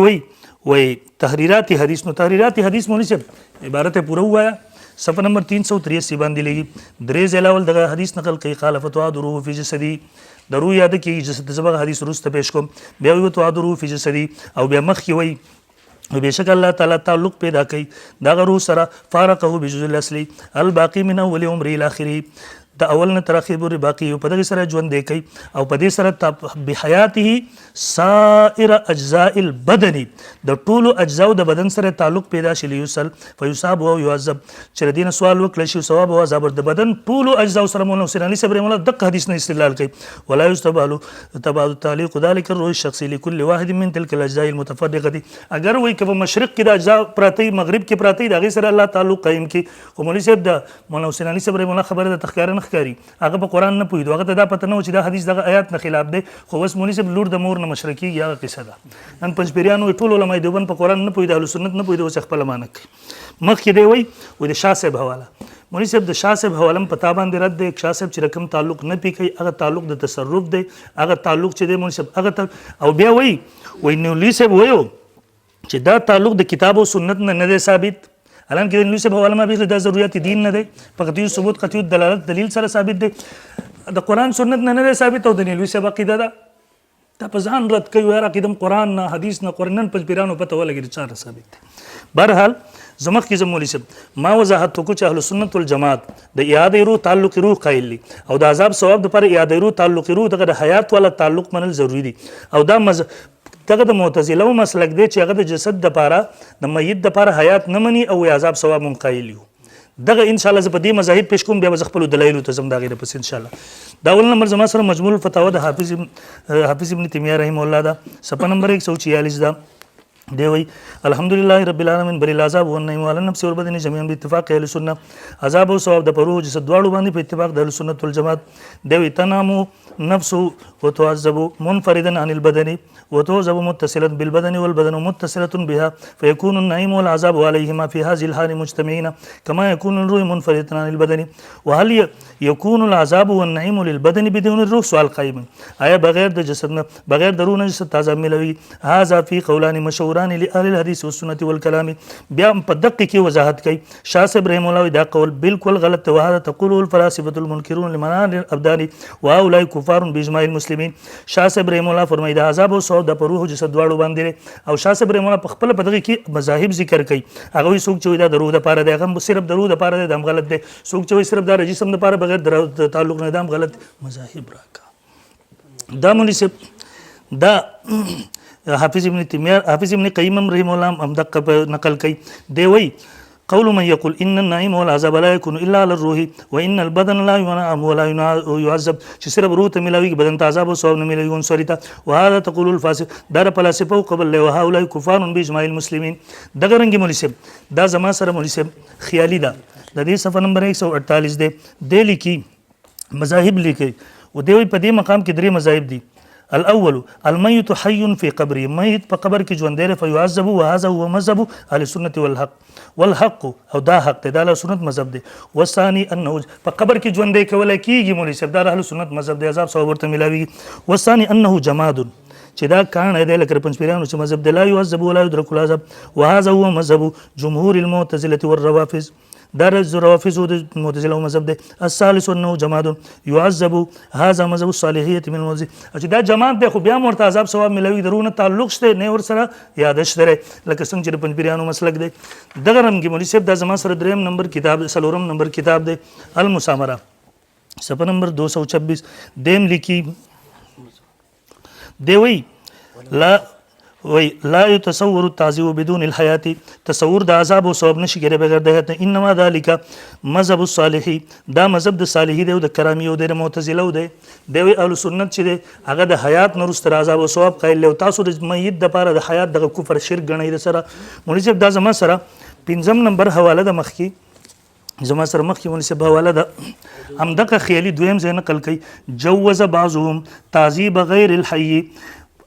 وای تحریرات حدیث نو تحریرات حدیث مولوی صاحب عبارت پوره وایا صفحه نمبر 383 باندې لګي درې ځلاول دغه حدیث نقل کوي قال فتوادرو فی جسدی درو یاد کی جسد زبغه حدیث رسته پیش کوم بیا وی فتوادرو فی جسدی او بیا مخ کی وی بشک الله تعالی تعلق پیدا کوي دغه روح سره فارقه بجزء الاصلي الباقي من اول عمر الى اخره د اول نه تر اخره پورې باقی په دغه سره ژوند دی کوي او په دې سره بحیاته سائر اجزاء البدن د ټولو اجزاء د بدن سره تعلق پیدا شي لیوسل فیصاب او يعذب چې دین سوال وکړي شي ثواب او عذاب د بدن ټولو اجزاء سره مونږ سرانی صبر مولا د حدیث نه استدلال کوي ولا یستبالو تبعد تعلق ذلك الروح الشخصي لكل واحد من تلك الاجزاء المتفرقه اگر وای کبه مشرق کې د اجزاء پراتی مغرب کې پراتی دغه سره الله تعلق قائم کی او مولوی صاحب د مولا حسین علی صبر مولا خبره د تخکارن ښکاري هغه په قرآن نه پوهېدو هغه ته دا پته نه و چې دا حدیث دغه آیات نه خلاف دی خو اوس مولوي صاحب لور د مور نه مشره کېږي هغه قصه ده نن پنځپیریانو ټول علماء دیوبند په قرآن نه پوهېده اهلسنت نه پوهېده اوس خپله مانه کوي مخکې دی وایي د شاه صاحب حواله مولوي صاحب د شاه صاحب حواله هم په تا باندې رد دی شاه صاحب چې رقم تعلق نه پی کوي هغه تعلق د تصرف دی هغه تعلق چې دی مولوي صاحب هغه او بیا وایي مولوي صاحب وایو چې دا تعلق د کتاب او سنت نه دی ثابت الان کې د مولوي صاحب حواله ما به دا ضرورت دین نه دی په قطعي ثبوت قطعي دلالت دلیل سره ثابت دی د قرآن سنت نه دی ثابت او د مولوي صاحب عقیده ده دا په ځان رد کوي یاره عقیدم قرآن نه حدیث نه قرآن نن پنځپیرانو پته ولګېد چاره ثابت دی بهرحال زمخ کې زه مولوي صاحب ما وضاحت وکړو چې اهل سنت والجماعت د اعاده روح تعلق روح قایل دي او د عذاب ثواب دپاره اعاده روح تعلق روح دغه د حیات والا تعلق منل ضروري دي او دا دغه د معتزله مسلک دی چې هغه د جسد دپاره د میت دپاره حیات نه مني او عذاب ثواب هم قایل یو دغه ان شاء الله زه په دې مذاهب پیش کوم بیا به زه خپلو دلایلو ته ځم د هغې نه پس ان شاء الله دا اول نمبر زما سره مجموع الفتاوا د حافظ ابن تیمیه رحمه الله ده صفحه نمبر 146 ده دی وی الحمدلله رب العالمین بر العذاب والنعیم علی النفس والبدن جميعا باتفاق اهل سنت عذاب او ثواب د پروه جسد دواړو باندې په اتفاق د اهل سنت والجماعت دی وی تنامو نفس وتعذب منفردا عن البدن وتعذب متصلا بالبدن والبدن متصلة بها فيكون النعيم والعذاب عليهما في هذه الحال مجتمعين كما يكون الروح منفردا عن البدن وهل يكون العذاب والنعيم للبدن بدون الروح سؤال قائم آیا بغیر د جسد نه بغیر د روح نه جسد عذاب ملوي هذا في قولان مشهوران لأهل الحديث والسنة والكلام بیا په دقیق کې وضاحت کوي شاه صاحب رحمه الله دا قول بالکل غلط دی وهذا تقوله الفلاسفة المنكرون لمنار الابدان وهؤلاء كفار باجماع المسلمين شاه صاحب رحمه الله فرمایي دا عذاب او ثواب د روح جسد دواړو باندې او شاه صاحب رحمه الله په خپل په دغه کې مذاهب ذکر کوي هغه وی څوک چې دا د روح لپاره دی هغه صرف د روح لپاره دی دا غلط دی څوک چې صرف د جسم لپاره بغیر د تعلق نه دا غلط مذاهب راکا دا مولوي صاحب دا حافظ ابن قیم رحمه الله هم دقه نقل کوي دی وی قول من يقول ان النعيم والعذاب لا يكون الا على الروح وان البدن لا ينعم ولا يعذب چې صرف روح ته ملاوي بدن ته عذاب او ثواب نه ملاوي ونسوري ته وهذا تقول الفاسق دار فلاسفه قبل له وهؤلاء كفار باجماع المسلمين دغه رنګ مولوي صاحب دا زما سره مولوي صاحب خیالي ده د دې صفحه نمبر 148 دی د لیکي مذاهب لیکي او دوی په دې مقام کې درې مذاهب دي الاول الميت حي في قبره ميت په قبر کې ژوند دی فيعذب وهذا هو مذهب اهل السنه والحق او دا حق دی دا له سنت مذهب دی والثاني انه په قبر کې ژوند دی کولای کیږي مولوي صاحب دا اهل سنت مذهب دی عذاب ثواب ورته ملاوي والثاني انه جماد چې دا کان دی لکه پنځپیرانو چې مذهب دی لا يعذب ولا يدرك العذاب وهذا هو مذهب جمهور المعتزله والروافض دار الروافض المعتزله مذهب دی الثالث انه جماد يعذب هذا مذهب الصالحيه من المعتزله چې دا جماعت دی خو بیا مرته عذاب ثواب ملوي درونه تعلق شته نه ور سره یادش لري لکه څنګه چې پنځپیرانو مسلک دی دغه رنګ مولوي صاحب دا زما سره دریم نمبر کتاب سلورم نمبر کتاب دی المسامره صفحه نمبر 226 دیم لیکي دی وی لا يتصور التعذيب بدون الحياه تصور د عذاب او ثواب نشي کېدای بغیر د حیات انما ذلك مذهب الصالحي دا مذهب د صالحي دی او د کرامي او د معتزله دی د اهل سنت چې دی هغه د حیات نه وروسته عذاب او ثواب قایل له تاسو د میت د پاره د حیات د کفر شرک غنئ د سره مولوي صاحب دا زما سره پنځم نمبر حواله د مخکي زما سره مخکې مولوي صاحب حواله ده همدغه خیالي دویم ځای نقل کوي جوز بعضهم تعذيب غیر الحي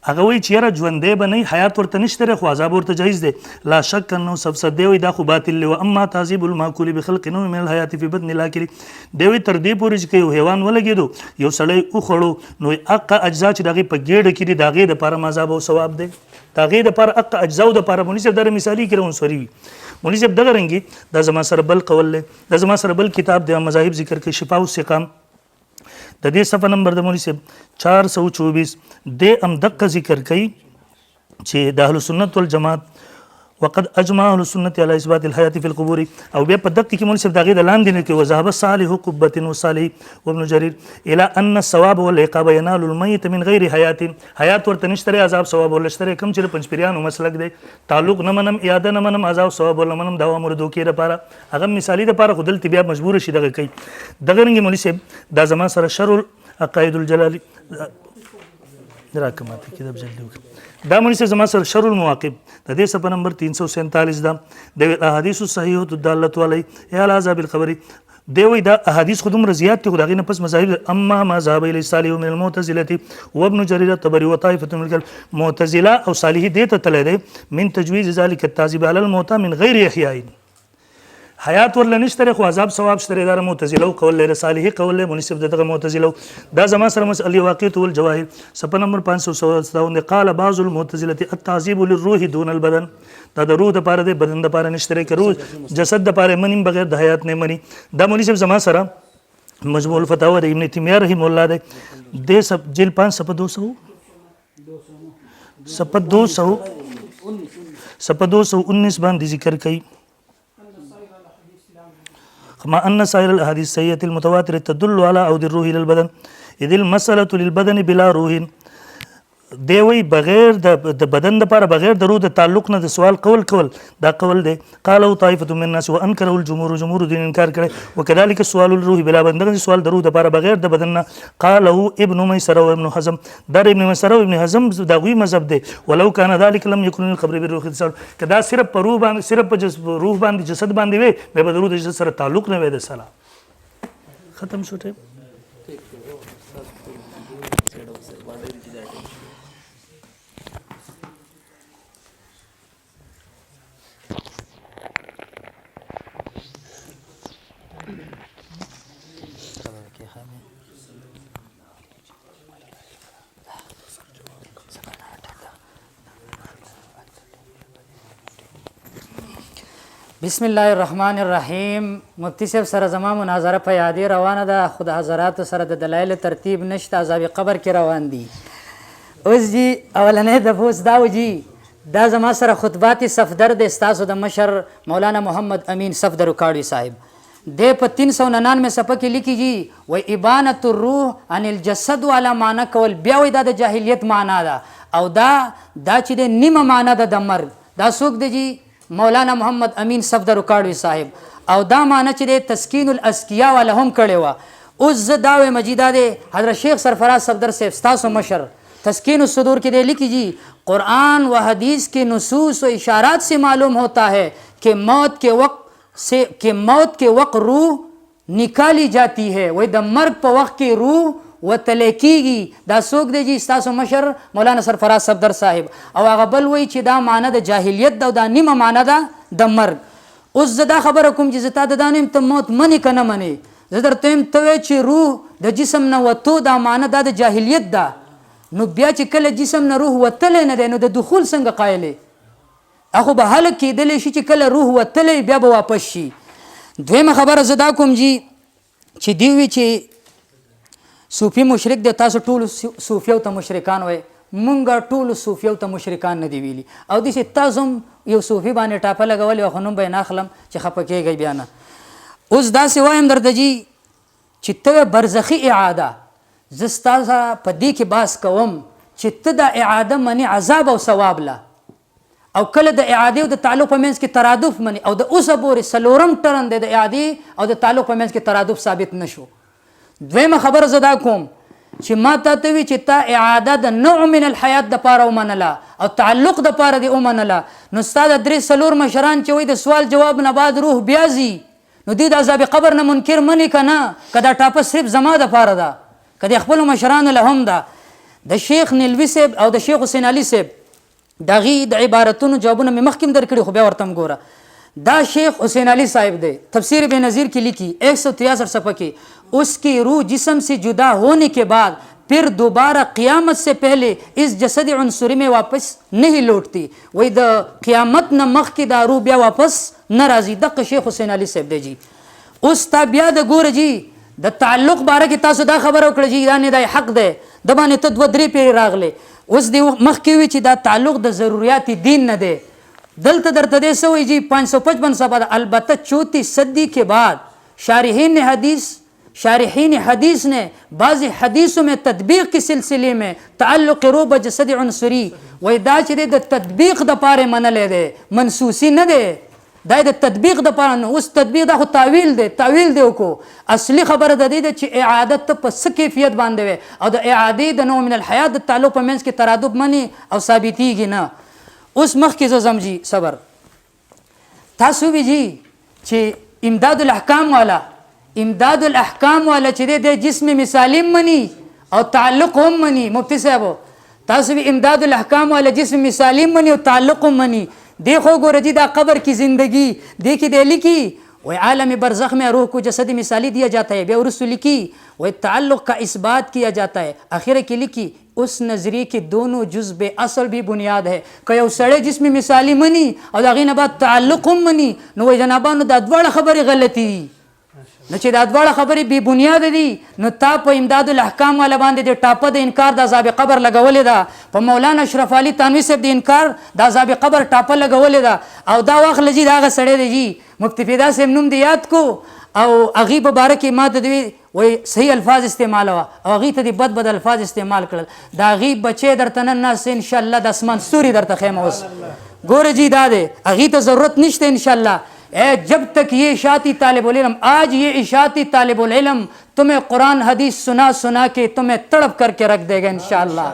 هغه وی چې را ژوندې بنئ حیات ورته نشته خو عذاب ورته جایز دی لا شک انه سبسد دی دا خو باطل له اما تعذيب الماكول بخلق نو من الحیات في بدن الاكل دی تر دې پورې چې یو حیوان ولګیدو یو سړی او خړو نو اقا اجزا چې دغه په ګډه کې دغه د پاره عذاب او ثواب دی دغه د پاره اقا اجزا د پاره مولوي صاحب در مثالی کړو سوري مولوي صاحب دغه رنګي د زما سره بل قول له د زما سره بل کتاب د مذاهب ذکر کې شفاء السقام د دې صفحه نمبر د مولوي صاحب 424 د دقه ذکر کوي چې د اهل سنت والجماعت وقد اجمع اهل السنه على اثبات الحياه في القبور او بیا په دقه کې مولوي صاحب دغه د لاندې نه کې وذهب صالح قبه وصالح وابن جرير الى ان الثواب والعقاب ينال الميت من غير حيات ورته نشته عذاب ثواب ولشتره کم چې پنځپیرانو مسلک دی تعلق نه منم اعاده نه منم عذاب ثواب ول منم دا امر دوکې لپاره هغه مثالی لپاره خودل بیا مجبور شي دغه کوي دغه رنګ مولوي صاحب دا زما سره شر عقائد الجلالي راکماته کتاب جلدی وکړه دا مولوي صاحب زما سره شر المواقب د دې صفحه نمبر 347 دا د احادیث الصحیحه الداله علی عذاب القبر دی وایي دا احادیث خو دومره زیات دي خو د هغې نه پس مذاهب اما ما ذهب الی صالح من المعتزلة وابن جرير الطبري وطائفة من المعتزله او صالحي دې ته تللی دی من تجویز ذلك التعذيب على الموتى من غیر احیاء حیات ورله نشته خو عذاب ثواب شته دا معتزله قول له صالحي قول له مناسب دغه معتزله دا زما سره مسئله واقعیت والجواهر صفحه نمبر 557 قال بعض المعتزله التعذيب للروح دون البدن دا د روح د پاره د بدن د پاره نشته کې روح جسد د پاره منیم بغیر د حیات نه منی دا مولوی صاحب زما سره مجموع الفتاوی د ابن تیمیه رحم الله د سب جیل 5 صفحه 200 صفحه 219 باندې ذکر کړي كما أن سائر الأحاديث الصحيحة المتواترة تدل على عود الروح إلى البدن إذ المسألة للبدن بلا روح دی وی بغیر د بدن د پاره بغیر د روح د تعلق نه د سوال کول دا قول دی قالو طائفه من الناس وانكروا الجمهور دین انکار کړي وكذلك سوال الروح بلا بدن د سوال د روح د پاره بغیر د بدن نه قالو ابن ميسر او ابن حزم در ابن ميسر او ابن حزم دا غوي مذهب دی ولو كان ذلك لم يكن القبر بالروح کدا صرف پر روح باندې صرف پر روح باندې جسد باندې وي به د روح د جسد سره تعلق نه وي د سلام ختم شو ټیم بسم الله الرحمن الرحیم مفتی صاحب سره زما مناظره په یادې روانه ده خو د حضراتو سره د دلایل ترتیب نشته عذاب قبر کې روان دي اوس جی اولنې دفعه دا و جی دا زما سره خطبات صفدر د ستاسو د مشر مولانا محمد امین صفدر کاړي صاحب د په 399 صفحه کې لیکي جی و ابانه الروح عن الجسد ولا معنی کول بیا وای دا د جاهلیت معنی ده او دا چې د نیمه معنی ده د مرګ دا څوک دی جی مولانا محمد امین صفدر کاړوي صاحب او دا معنی چې د تسکین الاسکیا ولا هم کړي و اوس زه دا وایم مجیدا دی حضرت شیخ سرفراز صفدر صاحب ستاسو مشر تسکین الصدور کې دی لیکي جی قرآن و حدیث کے نصوص و اشارات سے معلوم ہوتا ہے کہ موت کے وقت روح نکالی جاتی ہے وای د مرګ په وخت کې روح وتلی کیږي دا څوک دی چې ستاسو مشر مولانا سرفراز صفدر صاحب او هغه بل وایي چې دا معنی د جاهلیت ده او دا نیمه معنی ده د مرګ اوس زه دا خبره کوم چې زه تا د دا نیم ته موت منې که نه منې زه درته وایم ته وایې چې روح د جسم نه وتو دا معنی دا د جاهلیت ده نو بیا چې کله جسم نه روح وتلی نه دی نو د دخول څنګه قایلې اخو به هلک کېدلی شي چې کله روح وتلی بیا به واپس شي دویمه خبره زه دا کوم جي چې دی وی چې صوفي مشرک دی تاسو ټول صوفیو ته مشرکان وای مونږ ټول صوفیو ته مشرکان نه دی ویلي او داسې تاسو یو صوفي باندې ټاپه لګولې خو نوم به یې نه اخلم چې خفه کېږئ بیا نه اوس داسې وایم درته جي چې ته برزخي اعاده زه ستا سره په دې کې بحث کوم چې ته دا اعاده منې عذاب او ثواب له او کله د اعادې او د تعلق په منځ کې ترادف منې او د اوسه پورې څلورم ټرن دی د اعادې او د تعلق په منځ کې ترادف ثابت نشو دویمه خبره زه دا کوم چې ما ته ته وي چې تا اعاده د نوع من الحیات دپاره ومنله او تعلق دپاره دې ومنله نو ستا د 3-4 مشران چې وایي د سوال جواب نه بعد روح بیا ځي نو دوی د عذاب قبر نه منکر مني که نه که دا ټاپه صرف زما دپاره ده که د خپلو مشرانو له هم ده د شیخ نیلوي صاحب او د شیخ حسین علي صاحب د هغې د عبارتونو جوابونه مې مخکې هم درکړي خو بیا ورته هم ګوره دا شیخ حسین علی صاحب دے تفسیر بے نظیر کی لکھی 163 صفحہ کی اس کی روح جسم سے جدا ہونے کے بعد پھر دوبارہ قیامت سے پہلے اس جسد عنصری میں واپس نہیں لوٹتی وہی دا قیامت نہ مخ کی دا روح بیا واپس نہ راضی دق شیخ حسین علی صاحب دے جی اس تا بیا دا گور جی دا تعلق بارہ کی تاسو دا خبر وکړه جی دا نه دا حق دے دا باندې ته 2-3 پیری راغله اوس دی مخ کی وی چې دا تعلق د ضرورت دین نه دی دلته درته دې سوې جی 555 صفحه البته 34 صدی کے بعد شارحین حدیث نے بعض حدیثوں میں تطبیق کے سلسلے میں تعلق روح بجسد عنصری وای دا چې د تطبیق د پاره منلې ده منسوسی نه ده دا د تطبیق د پاره نه اوس تطبیق دا خو تعویل دی کو اصلي خبره د دې چې اعادت په څه کیفیت باندې وي او د اعاده د نوع من الحیات د تعلق په منځ کې ترادف منی او ثابتېږي نه اوس مخکې زه ځم جي صبر تاسو وی جي چې امداد الاحکام والا امداد الاحکام والا چې د جسم مثالی منی او تعلق هم منی. مفتی صاحب تاسو به امداد الاحکام والا جسم مثالی منی او تعلق هم منی. دیکھو گورے جی دا قبر کی زندگی دیکھی دے لکھی وہ عالم برزخ میں روح کو جسد مثالی دیا جاتا ہے. بے رسول لکھی وہ تعلق کا اثبات کیا جاتا ہے. آخر کی لکھی اس نظریے کے دونوں جزء اصل بھی بنیاد ہے کہ یو سڑے جسم مثالی منی اور داغین بعد تعلق هم منی نو جنابانو دا دواړه خبرې غلطی دي. نو چې دا دواړه خبرې بی بنیاد دي نو تا په امداد الاحکام والا باندې د ټاپه د انکار د عذاب قبر لګولې ده. په مولانا اشرف علي تانوي صاحب د انکار د عذاب قبر ټاپه لګولې ده. او دا وخت لجی دا هغه سړی دی جی مفتی فدا صاحب نوم دی یاد کو او هغې په باره کې ما ته دوی وایي صحیح الفاظ استعمالوه او هغې ته دې بد بد الفاظ استعمال کړل. د هغې بچی درته نن ناست انشاءالله د اسمان ستوري درته خیم اوس ګوره جی دا دی هغې ته ضرورت نشته انشاءالله. جب تک یہ اشاعتی طالب العلم آج یہ اشاعتی طالب العلم تمہیں قرآن حدیث سنا سنا کے تمہیں تڑپ کر کے رکھ دے گا انشاءاللہ.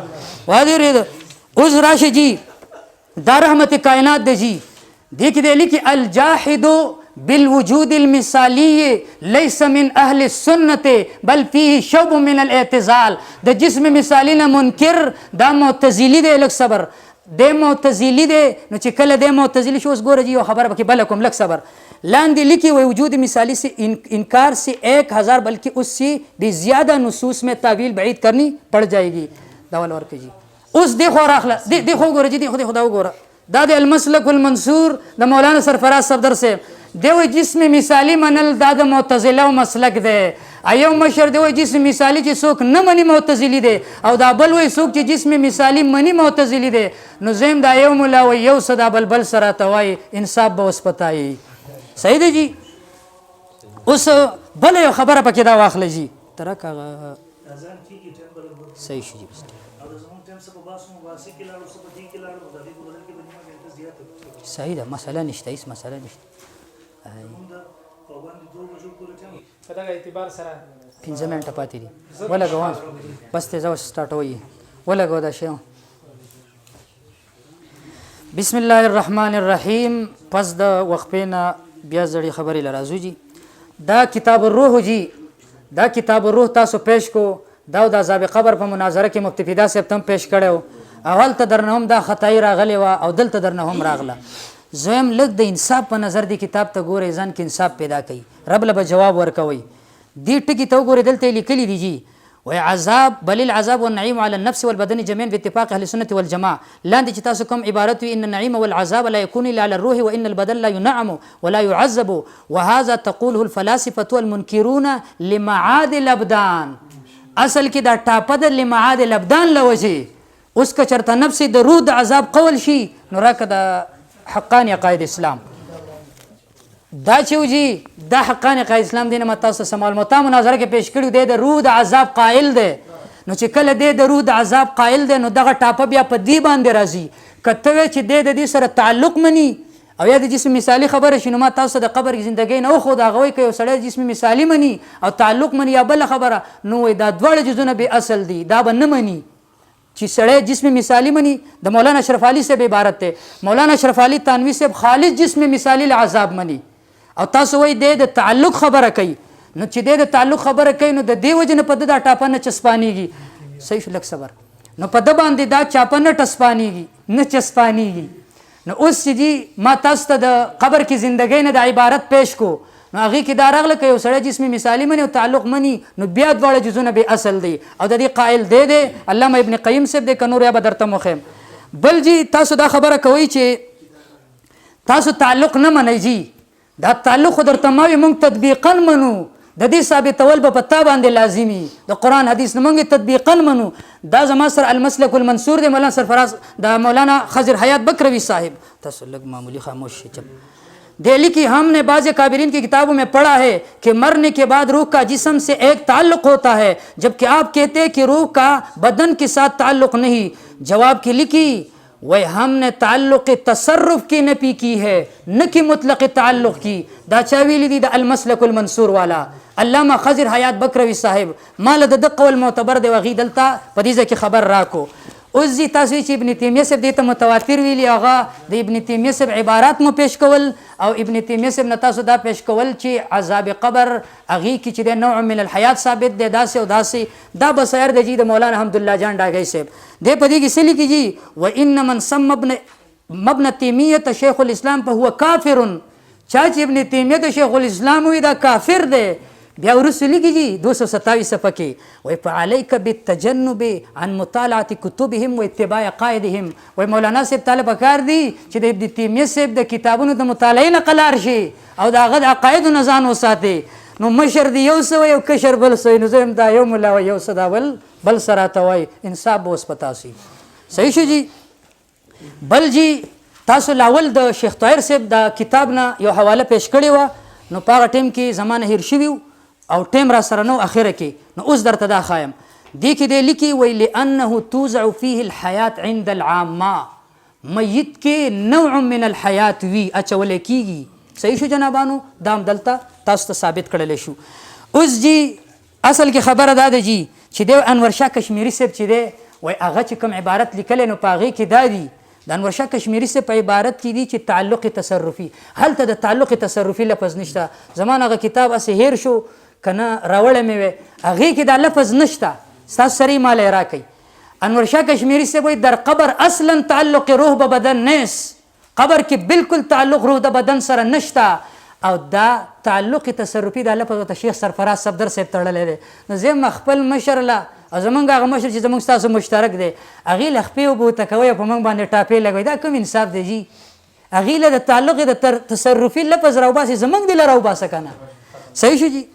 اس راشی جی دا رحمت کائنات دے جی دیکھ دے لکھی الجاحد بالوجود المثالی لیس من اہل السنت بل فیہ شعب من الاعتزال. دا جسم مثالی نہ منکر دا معتزلی دے لک صبر د معتزلی دی نو چې کله د معتزلی شو اوس ګوره جی یو خبره پکې بله کوم لږ صبر لاندې لیکي وی وجود مثالی سے انکار سے 1000 بلکہ اس سے بھی زیادہ نصوص میں تعویل بعید کرنی پڑ جائے گی. دا ول ورکه جی اوس دیکھو راخله دیکھو ګوره جی دیکھو دا وګوره دا د المسلک المنصور د مولانا سرفراز صفدر سے دیو جسم مثالی منل دا د معتزله مسلک دی. ایو مشر دی وای جسم مثالی چې څوک نه مني معتزلی دی او دا بل وای څوک چې جسم مثالی مني معتزلی دی. نو زم دا یو مولا وای یو صدا بلبل سره توای انصاف به وسپتای. صحیح دی جی. اوس بل یو خبره پکې دا واخلې جی ترک صحیح شي جی صحیح ده مسله نشته هیڅ مسله نشته. په دغه اعتبار سره 15 منټه پاتې دي ولګو بس ته زو سٹارټ وي ولګو دا شی. بسم الله الرحمن الرحیم. پس د وقفینا بیا زړی خبرې لرازو جی دا کتاب الروح جی دا کتاب الروح تاسو پیش کو دا د عذاب قبر په مناظره کې مفتی فدا صاحب تم پیش کړو. اول ته درنه هم دا خطای راغلی و او دلته درنه هم راغله. زم لږ د انصاف په نظر دی کتاب ته ګورې ځان کې انصاف پیدا کوي رب له به جواب ورکوي. دې ټکي ته وګورې دلته لیکلي دي جی وای عذاب بل العذاب والنعيم على النفس والبدن جميعا باتفاق اهل السنه والجماعه. لاندې چې تاسو کوم عبارت وي ان النعيم والعذاب لا يكون الا على الروح وان البدن لا ينعم ولا يعذب وهذا تقوله الفلاسفه والمنكرون لمعاد الابدان. اصل کې دا ټاپه د لمعاد الابدان لوجه اوس که چرته نفس د روح د عذاب قول شي نو راکه د حقانی عقاید اسلام دا چوجی دا حقانی عقاید اسلام دینه متاسو سمال متا مناظره کې پیش کړو د روح د عذاب قائل دی. نو چې کله د روح د عذاب قائل دی نو دغه ټاپه بیا په دی باندې راځي کته چې د دې سره تعلق مني او یا د جسم مثالی خبره شنو ما تاسو د قبر ژوندۍ نه خو دا غوي کوي سړی جسم مثالی مني او تعلق مني یا بل خبره نو دا دواړه جزونه به اصل دي دا به نه مني چې سړی جسم مثالی مني. د مولانا اشرف علي صاحب عبارت ته مولانا اشرف علي تانوي صاحب خالص جسم مثالی العذاب مني او تاسو وای د تعلق خبره کوي نو چې د تعلق خبره کوي نو د دې وجه نه په د ټاپه نه چسپانیږي. صحیح لک صبر نو په د باندې دا چاپه نه ټسپانیږي نه چسپانیږي. نو اوس چې ما تاسو ته د قبر کې زندګۍ نه د عبارت پیش کو نو هغې کې دا راغله که یو سړی جسم مثالي مني او تعلق مني نو بیا دواړه جزونه بې اصل دی او د دې قائل دی علامه ابن قیم صاحب دی که نور یا به درته مخیم. بل جی تاسو دا خبره کوئ چې تاسو تعلق نه منئ جی دا تعلق خو درته ما وي موږ تطبیقا منو د دې ثابتول به په تا باندې لازمي د قرآن حدیث نه موږ تطبیقا منو. دا زما سره المسلک المنصور دی مولانا سرفراز د مولانا خضر حیات بکروی صاحب تاسو لږ معمولی خاموش شئ چپ دہلی کی ہم نے بعض کابرین کی کتابوں میں پڑھا ہے کہ مرنے کے بعد روح کا جسم سے ایک تعلق ہوتا ہے جبکہ آپ کہتے ہیں کہ روح کا بدن کے ساتھ تعلق نہیں. جواب کی لکھی وہ ہم نے تعلق تصرف کی نفی کی ہے نہ کہ مطلق تعلق کی. دا چاویلی دی دا المسلک المنصور والا علامہ خضر حیات بکروی صاحب مال د قول معتبر دی وغی دلتا پدیزه کی خبر راکو. اوس جی تاسو چې ابن تیمیه صاحب دې ته متواتر ویلي هغه د ابن تیمیه صاحب عبارات مو پیش کول او ابن تیمیه صاحب نه تاسو دا پیش کول چې عذاب قبر هغې کې چې د نوع من الحیات ثابت دی داسې او داسې دا بصیر دی جی د مولانا حمدالله جان ډاګی صاحب دی په دې کې څه لیکي جی وان من سم ابن تیمیه شیخ الاسلام فهو کافر چا چې ابن تیمیه د شیخ الاسلام وي دا کافر دی. بیا وروسته لیکي جی 227 صفحه کې وایي فعلیک بالتجنب عن مطالعه کتبهم و اتباع قائدهم. وایي مولانا صاحب تعالی پکار دی چې د ابن تیمیه صاحب د کتابونو د مطالعې نه قلار شي او د هغه د عقایدو نه ځان وساتي. نو مشر دی یو څه وایي او کشر بل څه وایي. نو زه یم دا یو ملا وایي یو څه دا بل څه راته وایي. انصاف به اوس پتا سي. صحیح شو جی. بل جی تاسو لاول د شیخ طاهر صاحب د کتاب نه یو حواله پیش کړې وه نو په هغه ټیم کې زمانه هیر شوي او ټیم را سره نو اخره کې نو اوس درته دا ښایم دې کې دی لیکي وایي لانه توزع فيه الحیات عند العامه میت کې نوع من الحیات وي اچولی کېږي. صحیح شو جنابانو دا هم دلته تاسو ته ثابت کړلی شو. اوس جی اصل کې خبره دا ده جی چې دی انور شاه کشمیري صاحب چې دی وایي هغه چې کوم عبارت لیکلی نو په هغې کې دا دي د انور شاه کشمیري صاحب په عبارت کې دي چې تعلق تصرفي هلته د تعلق تصرفي لفظ نشته. زمان هغه کتاب هسې هیر شو که نه راوړی مې وی هغې کې دا لفظ نشته ستاسو سره یې مالی راکوي. انور شاه کشمیري صاحب وایي در قبر اصلا تعلق روح به بدن نیست. قبر کې بالکل تعلق روح د بدن سره نشته او دا تعلق تصرفي دا لفظ ورته شیخ سرفراز صفدر صاحب تړلی دی. نو زه یم خپل مشر له او زمونږ هغه مشر چې زمونږ ستاسو مشترک دی هغې له خپې اوبه ورته کوئ او په موږ باندې ټاپې لګوئ. دا کوم انصاف دی جي. هغې له د تعلق د تصرفي لفظ راوباسي زمونږ دې له راوباسه که نه. صحیح شو جي.